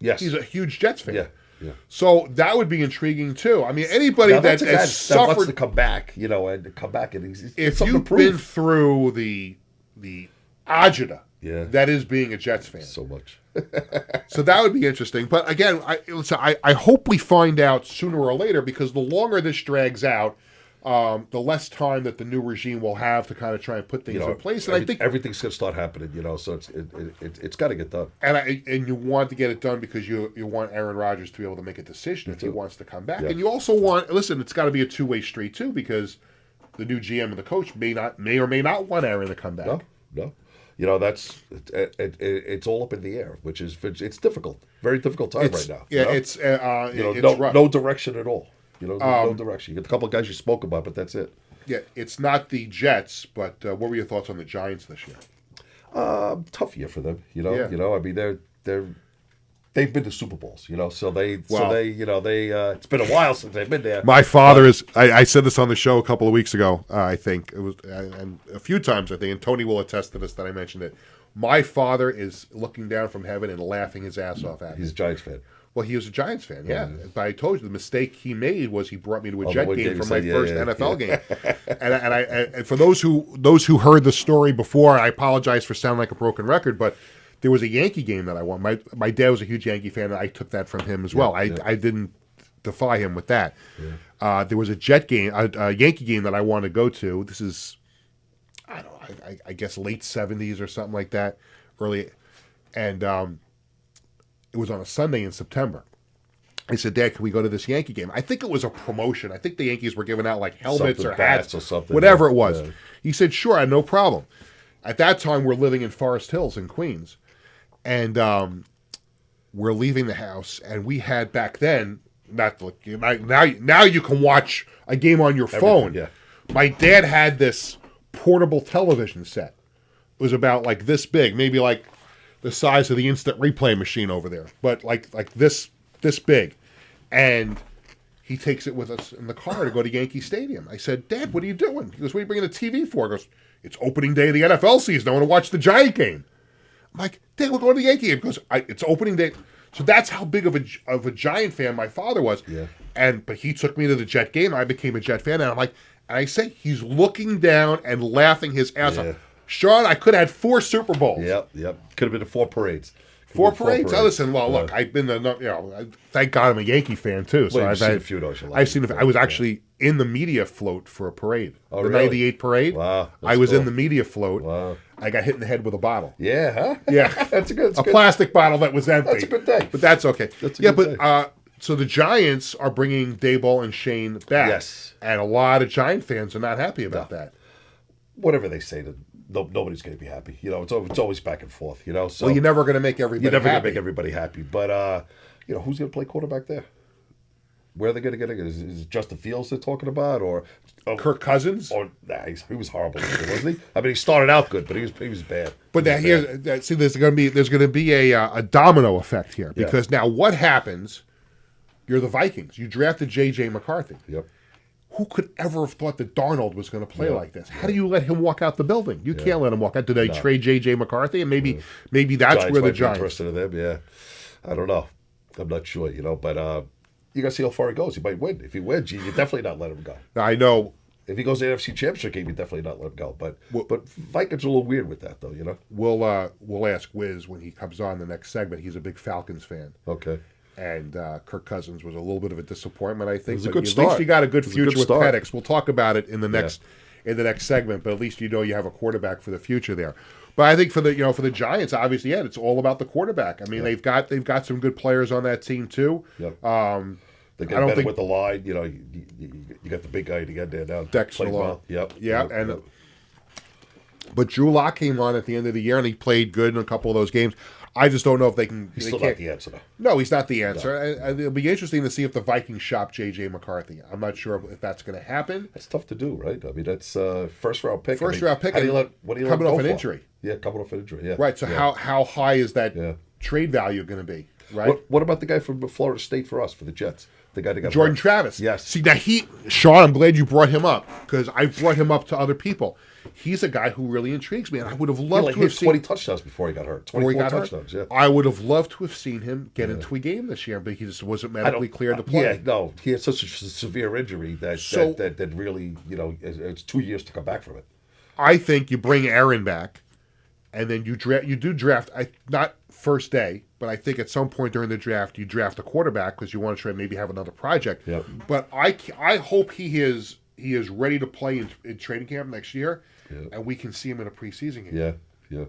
Yes. He's a huge Jets fan. Yeah. So that would be intriguing too. I mean, anybody Now, that that's a guy has that wants to suffered, come back, and come back, and he's if something you've to been prove. through the agita, that is being a Jets fan. So much. So that would be interesting. But again, I hope we find out sooner or later, because the longer this drags out, the less time that the new regime will have to kind of try and put things in place. And I think everything's going to start happening, so it's got to get done. And you want to get it done because you want Aaron Rodgers to be able to make a decision if he wants to come back. Yeah. And you also want, listen, it's got to be a two-way street too, because the new GM and the coach may or may not want Aaron to come back. No. It's all up in the air, which is it's difficult, very difficult time right now. Yeah, it's rough. no direction at all. No direction. You get a couple of guys you spoke about, but that's it. Yeah, it's not the Jets, but what were your thoughts on the Giants this year? Tough year for them. Yeah. I mean they've been to Super Bowls. So it's been a while since they've been there. My father is. I said this on the show a couple of weeks ago. I think it was, and a few times I think, and Tony will attest to this that I mentioned it. My father is looking down from heaven and laughing his ass off at me. He's a Giants fan. Well, he was a Giants fan, yeah. But I told you the mistake he made was he brought me to a Jet the game game for my you first said, NFL game. And for those who heard the story before, I apologize for sounding like a broken record, but there was a Yankee game that I won. My dad was a huge Yankee fan, and I took that from him as well. I didn't defy him with that. Yeah. There was a Jet game, a Yankee game that I wanted to go to. This is, I don't know, I guess late 70s or something like that, early, and it was on a Sunday in September. I said, Dad, can we go to this Yankee game? I think it was a promotion. I think the Yankees were giving out like helmets Something, or hats bats or something. whatever it was. Yeah. He said, sure, I had no problem. At that time, we're living in Forest Hills in Queens. And we're leaving the house, and we had back then, now you can watch a game on your phone. Yeah. My dad had this portable television set. It was about like this big, maybe like the size of the instant replay machine over there, but like this big. And he takes it with us in the car to go to Yankee Stadium. I said, Dad, what are you doing? He goes, what are you bringing the TV for? He goes, it's opening day of the NFL season. I want to watch the Giant game. I'm like, Dad, we're going to the Yankee game. He goes, it's opening day. So that's how big of a Giant fan my father was. Yeah. But he took me to the Jet game. I became a Jet fan. And I'm like, and I say, he's looking down and laughing his ass off. Sean, I could have had 4 Super Bowls. Yep. Could have been 4 parades. 4 parades? Oh, listen, well, look, I've been thank God I'm a Yankee fan, too. So I've seen a few, don't you? I've seen I was actually in the media float for a parade. Oh, the really? 98 parade. Wow. I was cool. in the media float. Wow. I got hit in the head with a bottle. Yeah, huh? Yeah. That's a good. A plastic bottle that was empty. That's a good thing. But that's okay. That's a good thing. So the Giants are bringing Daboll and Shane back. Yes. And a lot of Giant fans are not happy about that. Whatever they say, nobody's going to be happy. It's always back and forth. So well, you're never going to make everybody happy. You're never going to make everybody happy. But, who's going to play quarterback there? Where are they going to get it? Is it Justin Fields they're talking about, or Kirk Cousins? Or he was horrible, wasn't he? I mean, he started out good, but he was bad. But now see, there's going to be a domino effect here, because now what happens? You're the Vikings. You drafted J.J. McCarthy. Yep. Who could ever have thought that Darnold was going to play like this? How do you let him walk out the building? You can't let him walk out. Did they trade J.J. McCarthy? And maybe that's Giants where the might be Giants. interested in them. Yeah, I don't know. I'm not sure. But you got to see how far he goes. He might win. If he wins, you're definitely not letting him go. I know. If he goes to the NFC Championship game, you definitely not let him go. But Vikings are a little weird with that, though. We'll ask Wiz when he comes on the next segment. He's a big Falcons fan. Okay. And Kirk Cousins was a little bit of a disappointment, I think. It was a but good at start. least you got a good future with start. Penix. We'll talk about it in the next segment. But at least you have a quarterback for the future there. But I think for the Giants, obviously, it's all about the quarterback. I mean, they've got some good players on that team too. Yep. They I get don't better think with the line. You got the big guy to get there now. Dexter Played well. Yep. But Drew Lock came on at the end of the year, and he played good in a couple of those games. I just don't know if they can. He's they still can't- not the answer, though. No, he's not the answer. And it'll be interesting to see if the Vikings shop J.J. McCarthy. I'm not sure if that's going to happen. That's tough to do, right? I mean, that's first round pick. First round pick. How do you let, what do you let coming go off an for? injury. Yeah, coming off an injury. Yeah. Right. So yeah. how high is that Yeah. trade value going to be? Right. What about the guy from Florida State for us, for the Jets? The guy that got Jordan hurt? Travis. Yes. See, now Sean, I'm glad you brought him up because I brought him up to other people. He's a guy who really intrigues me, and I would have loved to He have hit seen 20 touchdowns before he got hurt. before he 24 got hurt. touchdowns, yeah. I would have loved to have seen him get into a game this year, but he just wasn't medically cleared to play. Yeah, no, he had such a severe injury that really, it's 2 years to come back from it. I think you bring Aaron back, and then you do draft. Not first day, but I think at some point during the draft you draft a quarterback because you want to try and maybe have another project. Yep. But I hope he is ready to play in training camp next year, and we can see him in a preseason game. Yeah, yeah.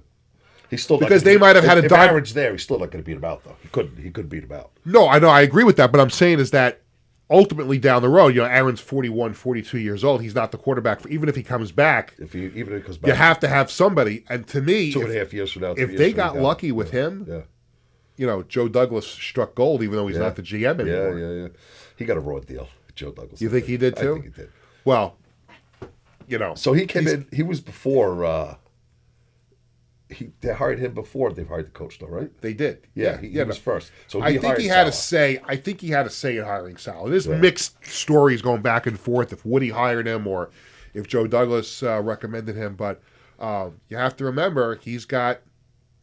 He's still Because they might have had a if Aaron's there, he's still not going to beat him out though. He couldn't beat him out. No, I know, I agree with that, but I'm saying is that ultimately down the road, Aaron's 41, 42 years old. He's not the quarterback. Even if he comes back, Even if he comes back, you have to have somebody. And to me, 2.5 years from now, if they got lucky with him, yeah, Joe Douglas struck gold, even though he's not the GM anymore. yeah. He got a raw deal, Joe Douglas. You think he did too? I think he did. Well, So he came in. He was before. They hired him before they hired the coach, though, right? they did. Yeah, he was first. So I think he had a Saleh. say. I think he had a say in hiring Sal. There's mixed stories going back and forth if Woody hired him or if Joe Douglas recommended him. But you have to remember he's got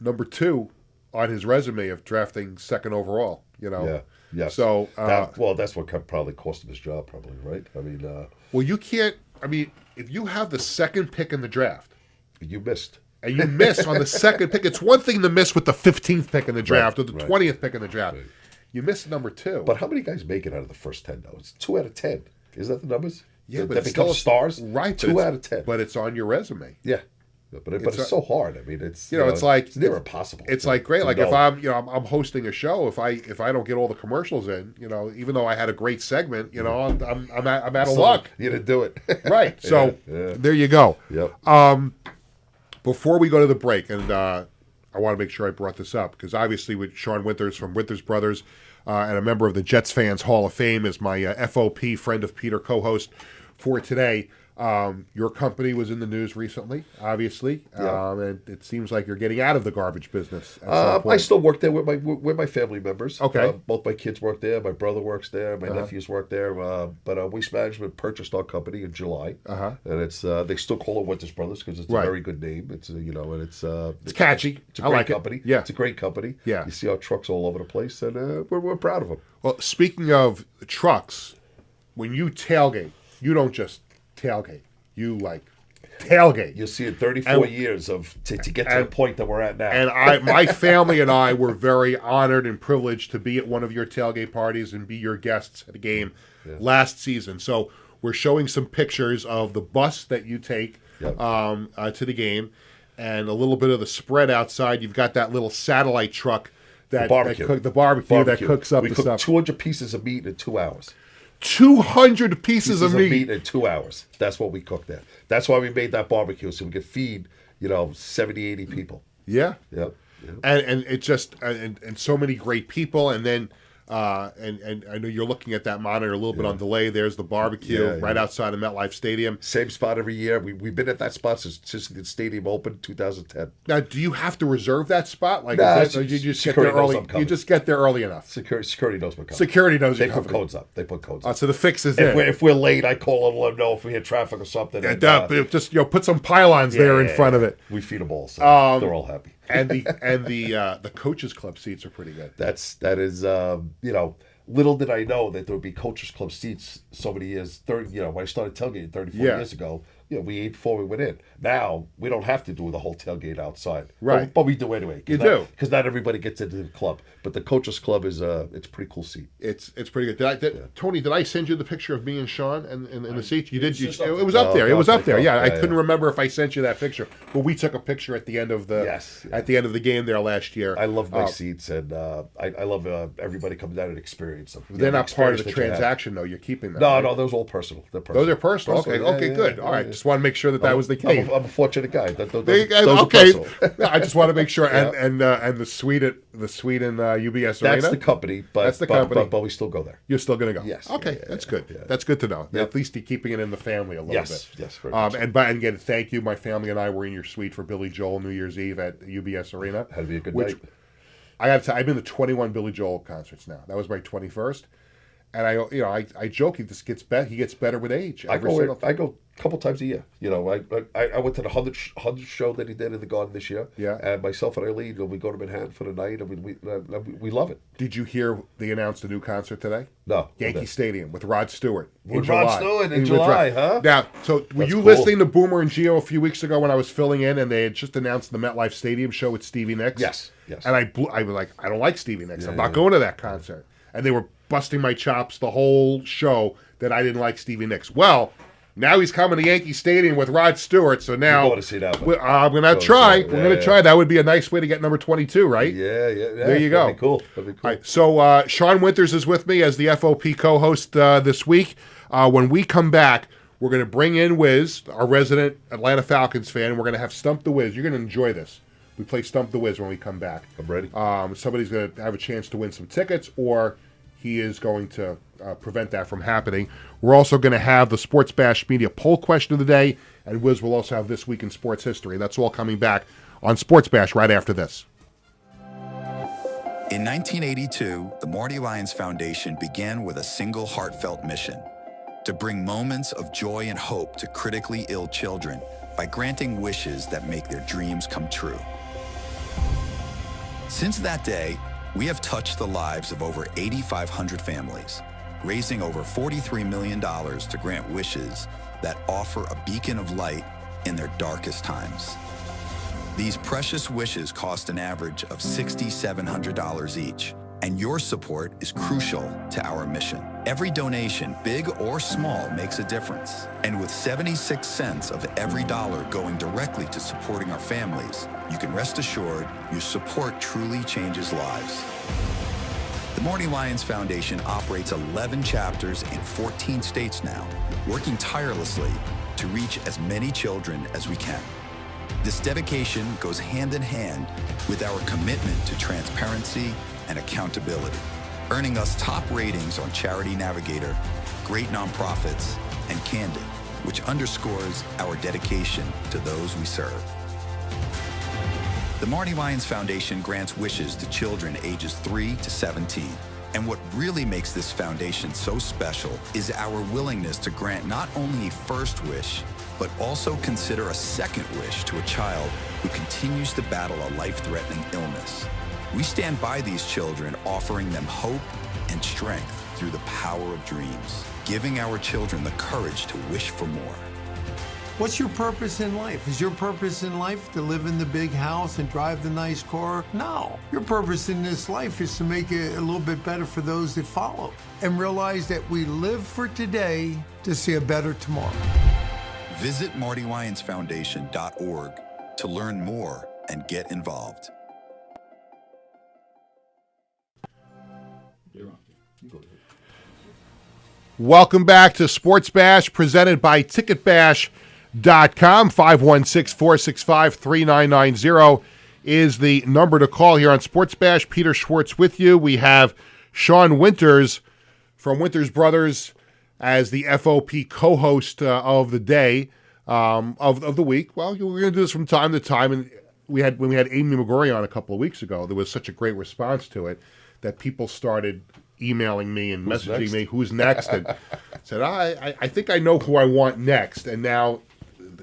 number 2 on his resume of drafting second overall. Yeah. Yes. So that's what probably cost him his job, probably, right? I mean, well, you can't. I mean, if you have the second pick in the draft you missed. and you miss on the second pick, it's one thing to miss with the 15th pick in the draft or the 20th pick in the draft. Right. You miss number 2. But how many guys make it out of the first 10, though? It's 2 out of 10. Is that the numbers? Yeah, but that it's become still stars? right? 2 out of 10. But it's on your resume. Yeah. But it's so hard. I mean, it's it's like it's near impossible. It's like great. to Like know. if I'm hosting a show, if I don't get all the commercials in, even though I had a great segment, I'm out of luck. You didn't do it. Right. So Yeah. there you go. Yep. Before we go to the break, and I want to make sure I brought this up because obviously with Sean Winters from Winters Brothers and a member of the Jets Fans Hall of Fame is my FOP friend of Peter co-host for today. Your company was in the news recently, obviously, and it seems like you're getting out of the garbage business. At some point. I still work there with my family members. Okay. Both my kids work there. My brother works there. My nephews work there. But Waste Management purchased our company in July, and it's they still call it Winters Brothers because it's a very good name. It's and it's catchy. It's a I great like it. company. Yeah. It's a great company. Yeah. You see our trucks all over the place, and we're proud of them. Well, speaking of trucks, when you tailgate, you don't just tailgate. You tailgate. You'll see in 34 years to get to the point that we're at now. And my family and I were very honored and privileged to be at one of your tailgate parties and be your guests at a game last season. So we're showing some pictures of the bus that you take to the game and a little bit of the spread outside. You've got that little satellite truck the barbecue that cooks up we the cooked stuff. 200 pieces of meat in 2 hours. 200 pieces of meat in 2 hours. That's what we cooked there. That's why we made that barbecue, so we could feed 70, 80 people. Yeah. Yep. And it's just and so many great people, and then and I know you're looking at that monitor a little bit on delay. There's the barbecue right outside of MetLife Stadium. Same spot every year. We've been at that spot since the stadium opened 2010. Now, do you have to reserve that spot? Like, Nah, or you just get there early? You just get there early enough. Security knows what comes. Security knows They you're put coming. codes up. They put codes up. So the fix is If we're late, I call them, let them know if we hit traffic or something. And, just put some pylons there in front of it. We feed them all, so they're all happy. And the coaches club seats are pretty good. That is little did I know that there would be coaches club seats so many years. When I started tailgating 34 years ago, we ate before we went in. Now we don't have to do the whole tailgate outside, right? But we do anyway. Because not everybody gets into the club. But the coaches club is it's a pretty cool seat. It's pretty good. Tony, did I send you the picture of me and Sean and the seats? You did. It was up there. It was up there. Yeah, I couldn't remember if I sent you that picture. But we took a picture at the end of the game there last year. I love my seats, and I love everybody comes down and experience them. They're not part of the transaction, though. You're keeping them. No, those are all personal. They're personal. Those are personal. Okay, good. All right. just want to make sure that was the case. I'm a fortunate guy. Those Okay, are personal. I just want to make sure. And the suite in UBS Arena. That's the company, but we still go there. You're still going to go. Yes. Okay, that's good. Yeah. That's good to know. Yep. At least you're keeping it in the family a little bit. Yes, very much. And again, thank you. My family and I were in your suite for Billy Joel New Year's Eve at UBS Arena. Had to be a good night. I got to say, I've been to 21 Billy Joel concerts now. That was my 21st. And I joke he just gets better. He gets better with age. I go a couple times a year. I went to the 100 show that he did in the Garden this year. Yeah. And myself and Eileen, we go to Manhattan for the night. I mean, we love it. Did you hear they announced a new concert today? No. Yankee Stadium with Rod Stewart. With Rod Stewart in July, huh? Now, so were you listening to Boomer and Gio a few weeks ago when I was filling in, and they had just announced the MetLife Stadium show with Stevie Nicks? Yes. And I was like, I don't like Stevie Nicks. I'm not going to that concert. And they were busting my chops the whole show that I didn't like Stevie Nicks. Well, now he's coming to Yankee Stadium with Rod Stewart, so now you're going to see that one. I'm going to try. We're going to try. That would be a nice way to get number 22, right? Yeah. There you go. That'd be cool. All right, so Sean Winters is with me as the FOP co-host this week. When we come back, we're going to bring in Wiz, our resident Atlanta Falcons fan, and we're going to have Stump the Wiz. You're going to enjoy this. We play Stump the Wiz when we come back. I'm ready. Somebody's going to have a chance to win some tickets, or he is going to prevent that from happening. We're also going to have the Sports Bash Media poll question of the day, and Wiz will also have This Week in Sports History. That's all coming back on Sports Bash right after this. In 1982, the Marty Lyons Foundation began with a single heartfelt mission: to bring moments of joy and hope to critically ill children by granting wishes that make their dreams come true. Since that day, we have touched the lives of over 8,500 families, raising over $43 million to grant wishes that offer a beacon of light in their darkest times. These precious wishes cost an average of $6,700 each, and your support is crucial to our mission. Every donation, big or small, makes a difference. And with 76 cents of every dollar going directly to supporting our families, you can rest assured your support truly changes lives. The Marty Lyons Foundation operates 11 chapters in 14 states now, working tirelessly to reach as many children as we can. This dedication goes hand in hand with our commitment to transparency and accountability, earning us top ratings on Charity Navigator, Great Nonprofits, and Candid, which underscores our dedication to those we serve. The Marty Lyons Foundation grants wishes to children ages 3 to 17. And what really makes this foundation so special is our willingness to grant not only a first wish, but also consider a second wish to a child who continues to battle a life-threatening illness. We stand by these children, offering them hope and strength through the power of dreams, giving our children the courage to wish for more. What's your purpose in life? Is your purpose in life to live in the big house and drive the nice car? No. Your purpose in this life is to make it a little bit better for those that follow and realize that we live for today to see a better tomorrow. Visit MartyLyonsFoundation.org to learn more and get involved. Welcome back to Sports Bash, presented by TicketBash.com. 516-465-3990 is the number to call here on Sports Bash. Peter Schwartz with you. We have Sean Winters from Winters Brothers as the FOP co-host of the day, of the week. Well, we're going to do this from time to time, and when we had Amy McGrory on a couple of weeks ago, there was such a great response to it that people started emailing me and messaging me, who's next? And said, I think I know who I want next. And now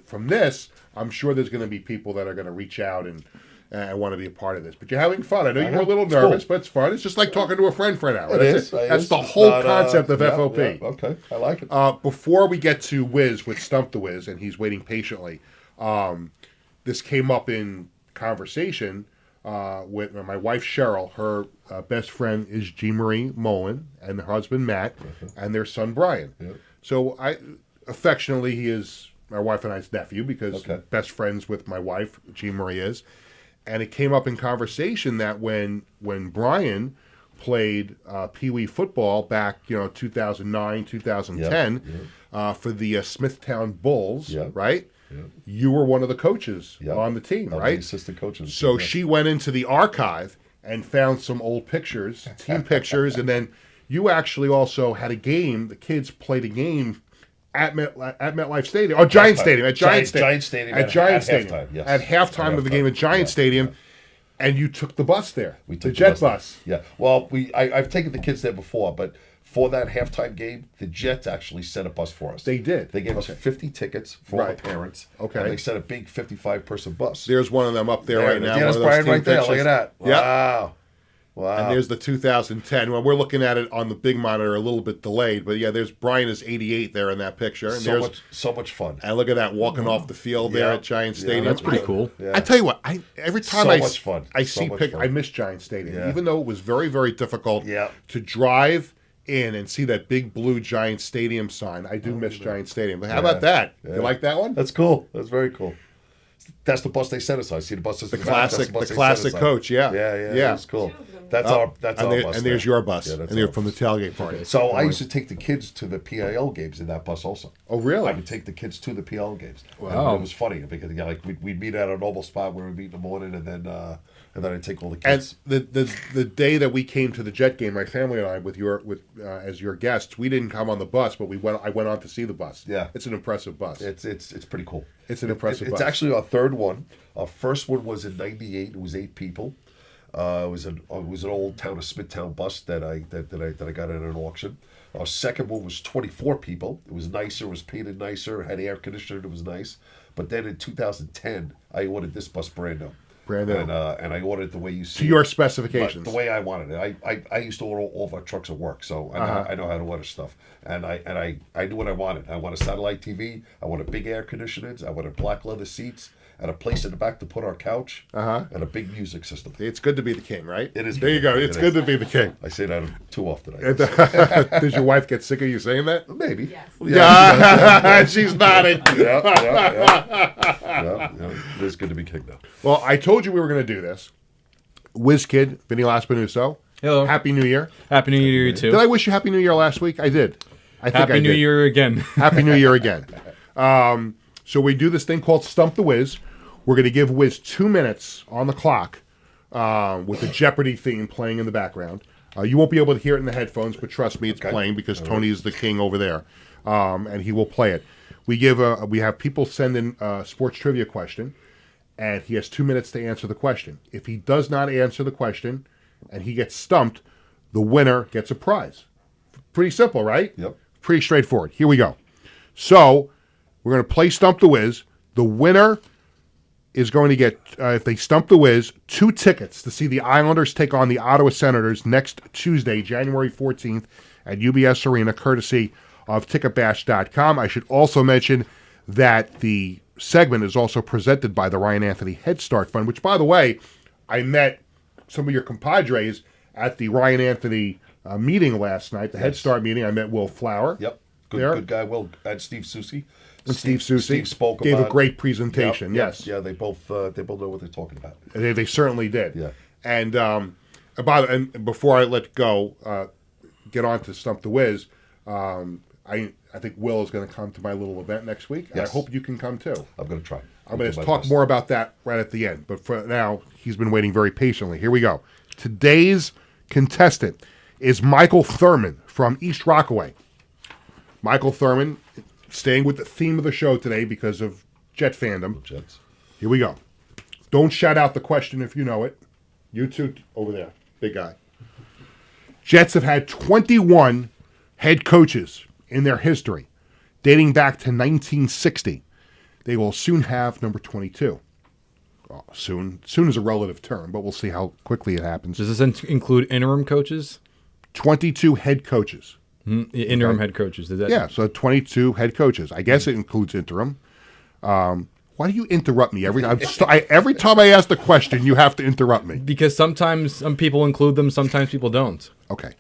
from this, I'm sure there's going to be people that are going to reach out and want to be a part of this. But you're having fun. I know you were a little nervous, but it's fun. It's just like talking to a friend for an hour. That's the whole concept of FOP. Yeah, okay, I like it. Before we get to Wiz with Stump the Wiz, and he's waiting patiently, this came up in conversation with my wife Cheryl. Her best friend is Jean Marie Mullen, and her husband Matt, and their son Brian. So affectionately, he is my wife and I's nephew because best friends with my wife, Jean Marie is. And it came up in conversation that when Brian played Pee Wee football back, 2009, 2010 for the Smithtown Bulls, right? Yeah. You were one of the coaches on the team, right? The assistant coach. So she went into the archive and found some old pictures, team pictures, and then you actually also had a game. The kids played a game at MetLife Stadium, Giant Stadium, at Giant Stadium, at halftime of the game at Giant Stadium. And you took the bus there, the jet bus. Yeah. Well, I've taken the kids there before, but for that halftime game, the Jets actually sent a bus for us. They did. They gave us 50 tickets for the parents. Okay. And they sent a big 55-person bus. There's one of them up there right now. Yeah, that's Brian right there. Look at that. Wow. Wow. And there's the 2010. Well, we're looking at it on the big monitor, a little bit delayed, but yeah, there's Brian is 88 there in that picture. And so much fun. And look at that walking off the field there at Giant Stadium. That's pretty cool. I tell you what, every time I see pictures, I miss Giant Stadium, even though it was very, very difficult to drive in and see that big blue Giant Stadium sign. I do miss Giant Stadium. But how about that? You like that one? That's cool. That's very cool. That's the bus they sent us. I see the buses. The classic coach. Yeah. That's cool. That's our bus. And there's your bus. And they're from the tailgate party. So I used to take the kids to the PIL games in that bus also. Oh, really? I would take the kids to the PIL games. Wow. And it was funny because we'd meet at a normal spot where we'd meet in the morning, and then I'd take all the kids. And the day that we came to the Jet game, my family and I, as your guests, we didn't come on the bus, but I went on to see the bus. Yeah, it's an impressive bus. It's pretty cool. It's an impressive bus. It's actually our third one. Our first one was in '98. It was 8 people. It was an old town of Smithtown bus that I got at an auction. Our second one was 24 people. It was nicer. It was painted nicer. Had air conditioner. It was nice. But then in 2010, I ordered this bus brand new. And I ordered it the way you see. To your specifications. The way I wanted it. I used to order all of our trucks at work, so I know how to order stuff. And I knew what I wanted. I want a satellite TV. I wanted big air conditioners. I wanted black leather seats. And a place in the back to put our couch. And a big music system. It's good to be the king, right? It is. There you go. It's good to be the king. I say that too often. Does your wife get sick of you saying that? Maybe. Yes. Yeah. She's nodding. Yeah. It is good to be king now. Well, I told you we were going to do this. WizKid, Vinny Laspinuso. Hello. Happy New Year. Happy New Year, you too. Did I wish you Happy New Year last week? I did. Happy New Year again. Happy New Year again. So we do this thing called Stump the Wiz. We're going to give Wiz 2 minutes on the clock with the Jeopardy theme playing in the background. You won't be able to hear it in the headphones, but trust me, it's playing because Tony is the king over there, and he will play it. We have people send in a sports trivia question, and he has 2 minutes to answer the question. If he does not answer the question and he gets stumped, the winner gets a prize. Pretty simple, right? Yep. Pretty straightforward. Here we go. So we're going to play Stump the Wiz. The winner is going to get, if they stump the Wiz, 2 tickets to see the Islanders take on the Ottawa Senators next Tuesday, January 14th at UBS Arena, courtesy of Ticketbash.com. I should also mention that the segment is also presented by the Ryan Anthony Head Start Fund, which, by the way, I met some of your compadres at the Ryan Anthony meeting last night, the Head Start meeting. I met Will Flower. Yep. Good guy, Will. And Steve Soucy. And Steve Soucy Steve spoke gave about a great presentation. Yes. Yeah, they both know what they're talking about. They certainly did. Yeah. And before I let go, get on to Stump the Wiz, I think Will is going to come to my little event next week. And I hope you can come too. I'm going to try. I'm going to talk more about that right at the end. But for now, he's been waiting very patiently. Here we go. Today's contestant is Michael Thurman from East Rockaway. Michael Thurman, staying with the theme of the show today because of Jet fandom. Jets. Here we go. Don't shout out the question if you know it. You two over there, big guy. Jets have had 21 head coaches in their history, dating back to 1960. They will soon have number 22. Well, soon is a relative term, but we'll see how quickly it happens. Does this include interim coaches? 22 head coaches. Interim head coaches. Does that? Yeah, so 22 head coaches. I guess it includes interim. Why do you interrupt me every time? Every time I ask the question, you have to interrupt me. Because sometimes some people include them, sometimes people don't. Okay.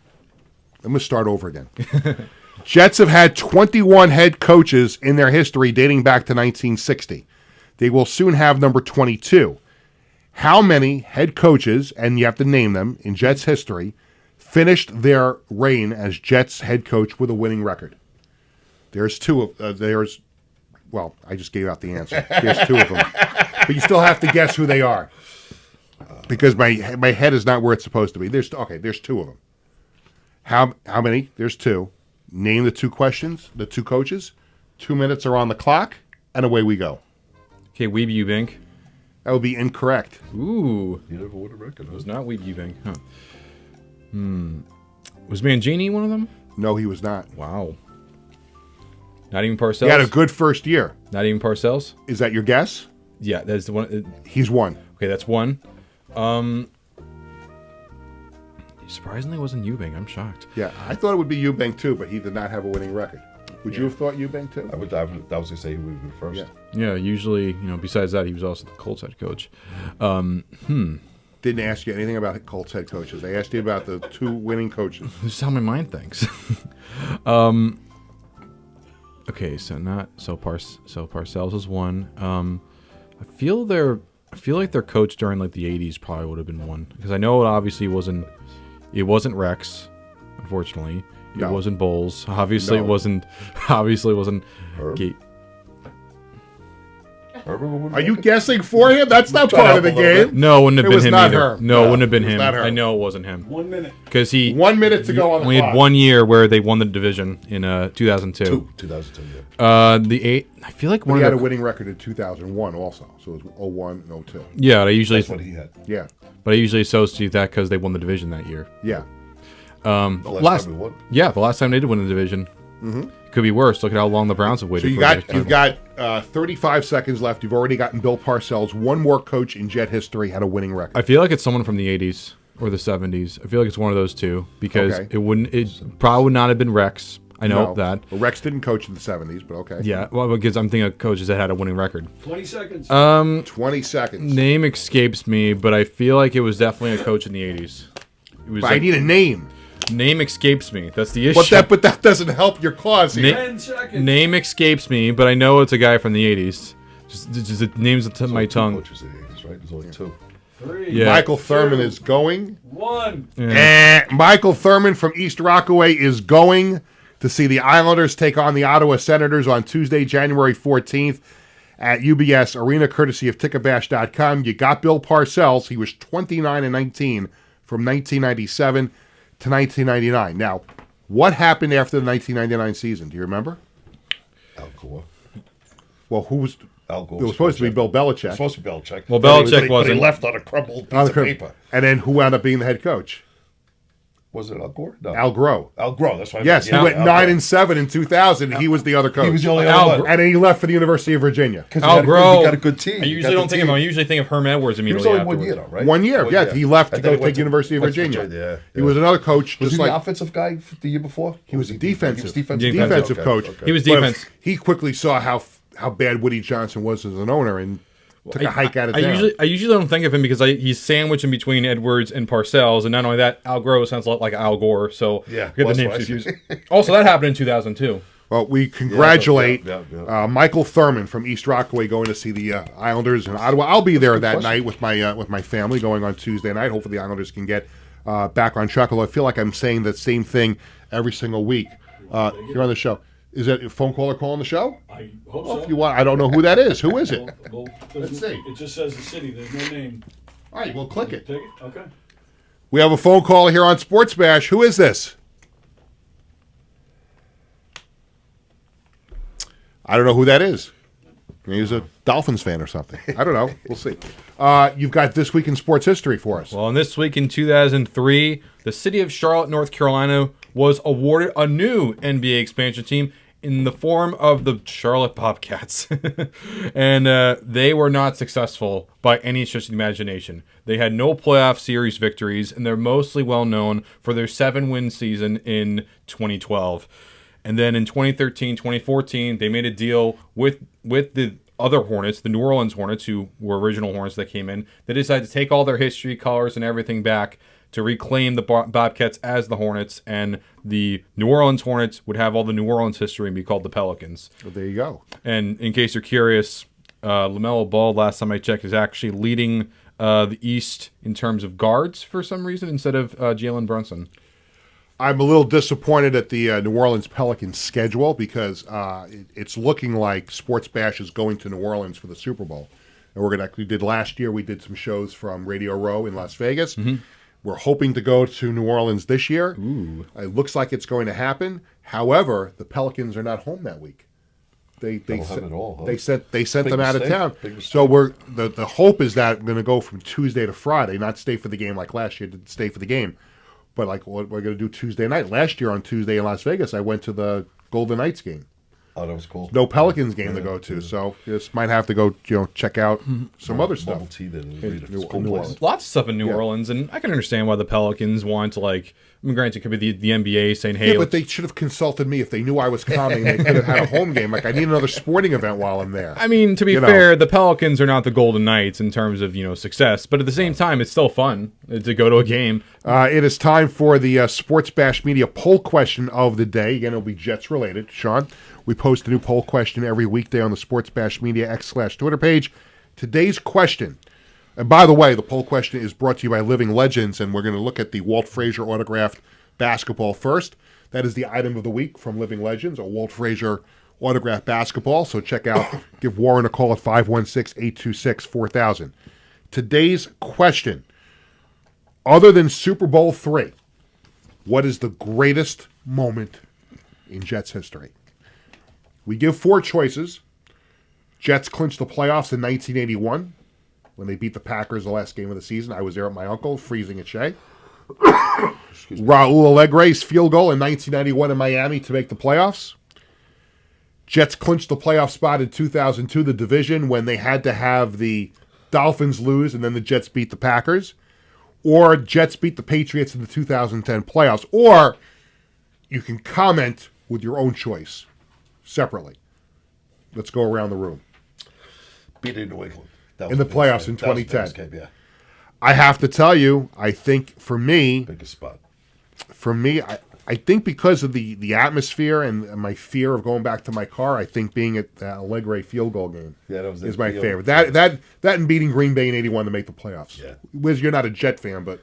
I'm going to start over again. Jets have had 21 head coaches in their history dating back to 1960. They will soon have number 22. How many head coaches, and you have to name them, in Jets history, finished their reign as Jets head coach with a winning record? There's two of well, I just gave out the answer. There's two of them, but you still have to guess who they are because my head is not where it's supposed to be. There's two of them. How many? There's two. Name the two questions, the two coaches. 2 minutes are on the clock, and away we go. Okay, Weeb Eubank. That would be incorrect. Ooh. You never won a record. It was not Weeb Eubank. Huh. Was Mangini one of them? No, he was not. Wow. Not even Parcells? He had a good first year. Not even Parcells? Is that your guess? Yeah, that's the one. He's one. Okay, that's one. Surprisingly, it wasn't Eubank. I'm shocked. Yeah, I thought it would be Eubank too, but he did not have a winning record. Would you have thought Eubank too? I was going to say he would have been first. Yeah. Yeah, usually, besides that, he was also the Colts head coach. Didn't ask you anything about Colts head coaches. I asked you about the two winning coaches. This is how my mind thinks. Okay, so Parcells is one. I feel like their coach during like the 80s probably would have been one because I know it obviously wasn't Rex, unfortunately. It No. wasn't Bowles. Obviously No. it wasn't. Obviously it wasn't. Herb? Are you guessing for him? That's not part of the game. No, it wouldn't have It been was him not either. Herb. No, it No, wouldn't have been it was him. not Herb. I know it wasn't him. 1 minute. Because he 1 minute to go on the only clock. had 1 year where they won the division in 2002. 2002, yeah. I feel like But one he of had a the, winning record in 2001 also. So it was 01 and 02. yeah. I usually That's what he had. Yeah. but I usually associate that because they won the division that year. Yeah. The last time we won. Yeah, the last time they did win the division. Could be worse. Look at how long the Browns have waited. So you've got 35 seconds left. You've already gotten Bill Parcells. One more coach in Jet history had a winning record. I feel like it's someone from the 80s or the 70s. I feel like it's one of those two because Okay. it probably would not have been Rex. I know No. that. Well, Rex didn't coach in the 70s, but okay. Yeah, well, because I'm thinking of coaches that had a winning record. 20 seconds. 20 seconds. Name escapes me, but I feel like it was definitely a coach in the 80s. It was But I like- need a name. name escapes me. That's the issue. But that doesn't help your cause here. 10 seconds. Name escapes me, but I know it's a guy from the 80s. Just the names at the tip of my Two tongue. coaches in the 80s, right? There's only two. 3, Yeah. Michael Thurman is going. 1. Michael Thurman from East Rockaway is going to see the Islanders take on the Ottawa Senators on Tuesday, January 14th at UBS Arena, courtesy of Ticketbash.com. You got Bill Parcells. He was 29-19 from 1997 to 1999. Now, what happened after the 1999 season? Do you remember? Al Gore. Well, who was... Al Gore. It was supposed to be Bill Belichick. It was supposed to be Belichick. Well, But he Belichick but he wasn't. left on a crumpled piece of paper. And then who wound up being the head coach? Was it Al Gore? No. Al Groh. Al Gore. That's right. Yes, he went 9-7 in 2000. He was the other coach. He was the only Al other one. And then he left for the University of Virginia. Al He Groh. got a good team. I He usually got don't the think of him. team. I usually think of Herm Edwards He was immediately only afterwards. 1 year, though, right? 1 year, yeah. He left to And then go he went take University of West Virginia. Yeah. He was another coach, Was just he the like offensive guy the year before? he was a defensive. He was defensive. Defensive Okay, coach. okay. He was But defense. he quickly saw how bad Woody Johnson was as an owner and took a hike out of I town. usually don't think of him because he's sandwiched in between Edwards and Parcells, and not only that, Al Groh sounds a lot like Al Gore. So Yeah, get well, the that's names what I confused. Also, that happened in 2002. Well, we congratulate yeah. Michael Thurman from East Rockaway going to see the Islanders in Ottawa. I'll be there that night with my family going on Tuesday night. Hopefully the Islanders can get back on track. Although I feel like I'm saying the same thing every single week here on the show. Is that a phone caller calling the show? I hope Well, so. if you want, I don't know who that is. Who is it? Well, Let's see. It just says the city. There's no name. All right, well, click it. Take it? Okay. We have a phone call here on Sports Bash. Who is this? I don't know who that is. Maybe he's a Dolphins fan or something. I don't know. We'll see. You've got This Week in Sports History for us. Well, and this week in 2003, the city of Charlotte, North Carolina, was awarded a new NBA expansion team in the form of the Charlotte Bobcats. And they were not successful by any stretch of the imagination. They had no playoff series victories, and they're mostly well known for their 7-win season in 2012. And then in 2013, 2014, they made a deal with the other Hornets, the New Orleans Hornets, who were original Hornets that came in. They decided to take all their history, colors, and everything back to reclaim the Bobcats as the Hornets, and the New Orleans Hornets would have all the New Orleans history and be called the Pelicans. Well, there you go. And in case you're curious, LaMelo Ball, last time I checked, is actually leading the East in terms of guards for some reason instead of Jalen Brunson. I'm a little disappointed at the New Orleans Pelicans schedule because it's looking like Sports Bash is going to New Orleans for the Super Bowl. And we did last year, we did some shows from Radio Row in Las Vegas. Mm-hmm. We're hoping to go to New Orleans this year. Ooh. It looks like it's going to happen. However, the Pelicans are not home that week. They sent them out of town. So the hope is that we're going to go from Tuesday to Friday, not stay for the game like last year. Didn't stay for the game, but like what we're going to do Tuesday night. Last year on Tuesday in Las Vegas, I went to the Golden Knights game. Oh, that was cool. No Pelicans game to go to, so just might have to go, check out some other stuff. Bubble tea then. New Orleans. Lots of stuff in New Orleans, and I can understand why the Pelicans want to, like, I mean, granted, it could be the NBA saying, hey. Yeah, but they should have consulted me if they knew I was coming. They could have had a home game. Like, I need another sporting event while I'm there. I mean, to be fair, the Pelicans are not the Golden Knights in terms of, success, but at the same time, it's still fun to go to a game. It is time for the Sports Bash Media poll question of the day. Again, it'll be Jets related. Sean, we post a new poll question every weekday on the Sports Bash Media X/Twitter page. Today's question, and by the way, the poll question is brought to you by Living Legends, and we're going to look at the Walt Frazier autographed basketball first. That is the item of the week from Living Legends, a Walt Frazier autographed basketball. So check out, give Warren a call at 516-826-4000. Today's question, other than Super Bowl III, what is the greatest moment in Jets history? We give 4 choices. Jets clinched the playoffs in 1981 when they beat the Packers the last game of the season. I was there with my uncle, freezing at Shea. Raul Allegre's field goal in 1991 in Miami to make the playoffs. Jets clinched the playoff spot in 2002, the division, when they had to have the Dolphins lose and then the Jets beat the Packers. Or Jets beat the Patriots in the 2010 playoffs. Or you can comment with your own choice separately. Let's go around the room. Beat it in New England. In the playoffs in 2010. Game, yeah. I have to tell you, I think for me, biggest spot. For me, I think because of the atmosphere and my fear of going back to my car, I think being at the Allegre field goal game is my favorite. That and beating Green Bay in 81 to make the playoffs. Yeah. Wiz, you're not a Jet fan, but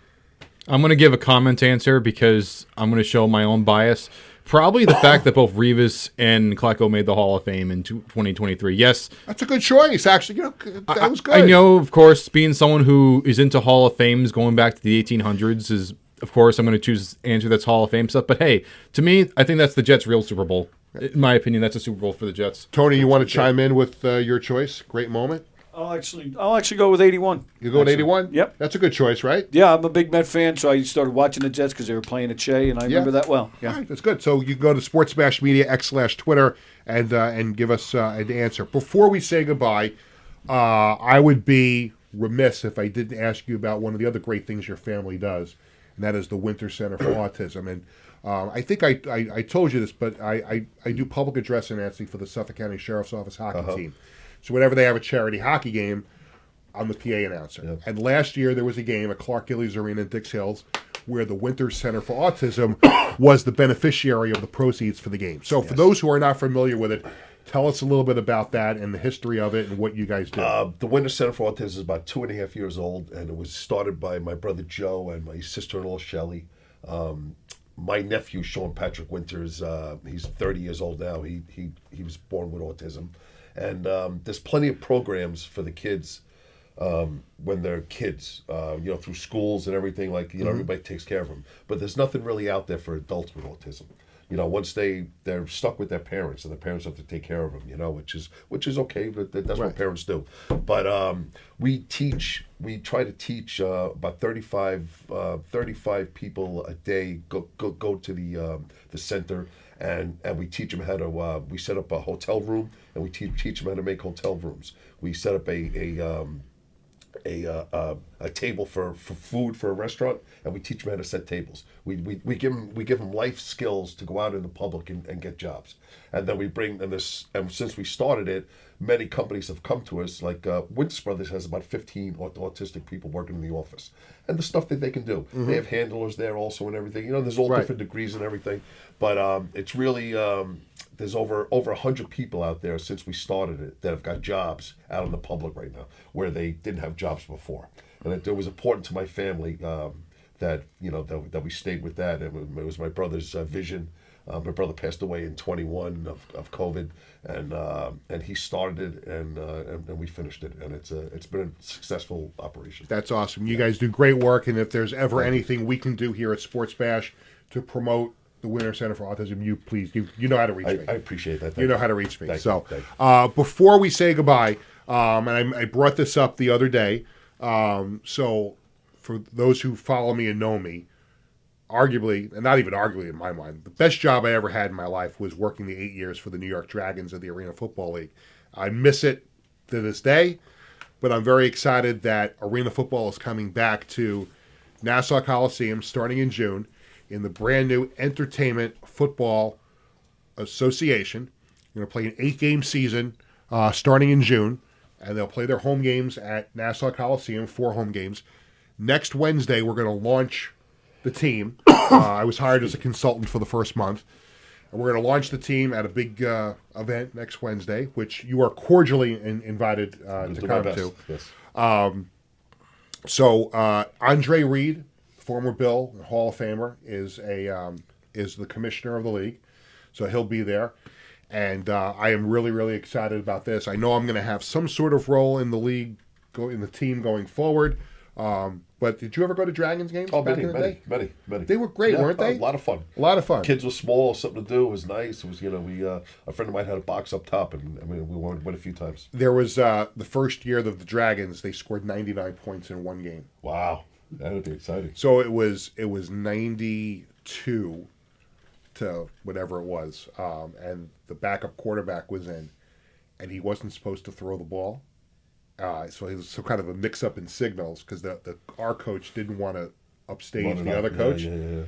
I'm going to give a comment answer because I'm going to show my own bias. Probably the fact that both Rivas and Klecko made the Hall of Fame in 2023. Yes. That's a good choice, actually. That was good. I know, of course, being someone who is into Hall of Fames going back to the 1800s is, of course, I'm going to choose an answer that's Hall of Fame stuff. But hey, to me, I think that's the Jets' real Super Bowl. In my opinion, that's a Super Bowl for the Jets. Tony, you want to chime in with your choice? Great moment. I'll actually go with 81. You go with 81? Yep. That's a good choice, right? Yeah, I'm a big Met fan, so I started watching the Jets because they were playing at Shea, and I remember that well. Yeah. All right, that's good. So you go to Sports Bash Media X/Twitter and give us an answer. Before we say goodbye, I would be remiss if I didn't ask you about one of the other great things your family does, and that is the Winter Center for Autism. And I think I told you this, but I do public address announcing for the Suffolk County Sheriff's Office hockey team. So whenever they have a charity hockey game, I'm the PA announcer. Yep. And last year there was a game at Clark Gillies Arena in Dix Hills where the Winter Center for Autism was the beneficiary of the proceeds for the game. So for those who are not familiar with it, tell us a little bit about that and the history of it and what you guys do. The Winter Center for Autism is about 2.5 years old, and it was started by my brother Joe and my sister-in-law Shelley. My nephew Sean Patrick Winters, he's 30 years old now. He was born with autism. And there's plenty of programs for the kids when they're kids, through schools and everything. Like, everybody takes care of them. But there's nothing really out there for adults with autism. Once they're stuck with their parents, and the parents have to take care of them, which is okay, but that's what parents do. But we try to teach about 35 people a day go to the center, and we teach them how to. We set up a hotel room, and we teach them how to make hotel rooms. We set up a table for food for a restaurant, and we teach them how to set tables. We give them life skills to go out in the public and get jobs. And then we bring them this. And since we started it, many companies have come to us. Like Winters Brothers has about 15 autistic people working in the office, and the stuff that they can do. Mm-hmm. They have handlers there also and everything. There's all different degrees and everything. But it's really there's over 100 people out there since we started it that have got jobs out in the public right now where they didn't have jobs before. And it was important to my family that we stayed with that. It was my brother's vision. My brother passed away in 21 of COVID, and he started it, and we finished it, and it's been a successful operation. That's awesome. You guys do great work, and if there's ever anything we can do here at Sports Bash to promote the Winter Center for Autism, you know how to reach me. I appreciate that. You know how to reach me. Thank So you. before we say goodbye, and I brought this up the other day, so for those who follow me and know me, arguably, and not even arguably in my mind, the best job I ever had in my life was working the 8 years for the New York Dragons of the Arena Football League. I miss it to this day, but I'm very excited that Arena Football is coming back to Nassau Coliseum starting in June in the brand new Entertainment Football Association. They're going to play an 8-game season starting in June, and they'll play their home games at Nassau Coliseum, 4 home games. Next Wednesday, we're going to launch the team. I was hired as a consultant for the first month. And we're going to launch the team at a big event next Wednesday, which you are cordially invited to come to. Yes. So Andre Reed, former Bill Hall of Famer, is the commissioner of the league. So he'll be there. And I am really, really excited about this. I know I'm going to have some sort of role in the league, in the team going forward. But did you ever go to Dragons games back in the day? Many. They were great, weren't they? A lot of fun. A lot of fun. Kids were small, something to do. It was nice. It was, a friend of mine had a box up top, and we went a few times. There was the first year of the Dragons, they scored 99 points in one game. Wow, that would be exciting. So it was 92 to whatever it was, and the backup quarterback was in, and he wasn't supposed to throw the ball. So it was some kind of a mix-up in signals because our coach didn't want to upstage the other coach. Yeah.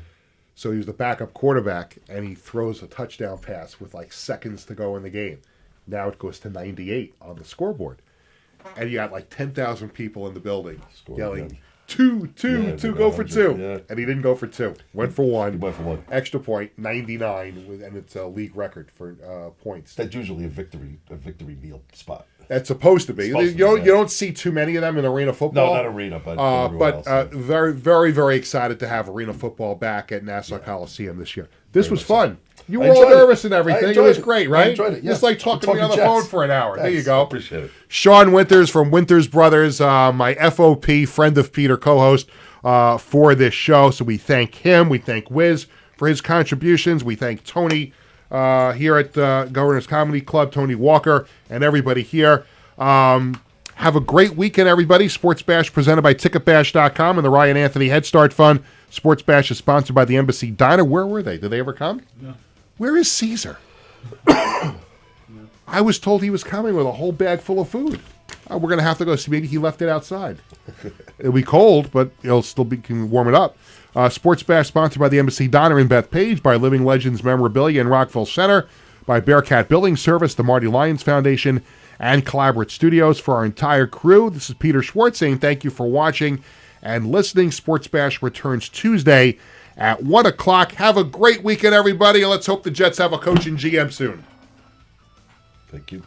So he was the backup quarterback, and he throws a touchdown pass with like seconds to go in the game. Now it goes to 98 on the scoreboard. And you got like 10,000 people in the building yelling, two, go for 2. Yeah. And he didn't go for 2. Went for 1. He went for 1. Extra point, 99, and it's a league record for points. That's usually a victory kneel spot. That's supposed to be. You don't see too many of them in arena football. No, not arena, but everywhere else. Very, very, very excited to have arena football back at Nassau Coliseum this year. This was fun. You were all nervous and everything. It was great, right? I enjoyed it, yeah. Just like talking to me on the phone for an hour. There you go. Appreciate it. Sean Winters from Winters Brothers, my FOP, friend of Peter, co-host for this show. So we thank him. We thank Wiz for his contributions. We thank Tony here at Governor's Comedy Club, Tony Walker, and everybody here. Have a great weekend, everybody. Sports Bash presented by TicketBash.com and the Ryan Anthony Head Start Fund. Sports Bash is sponsored by the Embassy Diner. Where were they? Did they ever come? No. Where is Caesar? I was told he was coming with a whole bag full of food. We're going to have to go see. Maybe he left it outside. It'll be cold, but it'll still can warm it up. Sports Bash sponsored by the Embassy Diner in Bethpage, by Living Legends Memorabilia in Rockville Center, by Bearcat Building Service, the Marty Lyons Foundation, and Collaborate Studios. For our entire crew, this is Peter Schwartz saying thank you for watching and listening. Sports Bash returns Tuesday at 1 o'clock. Have a great weekend, everybody, and let's hope the Jets have a coach and GM soon. Thank you.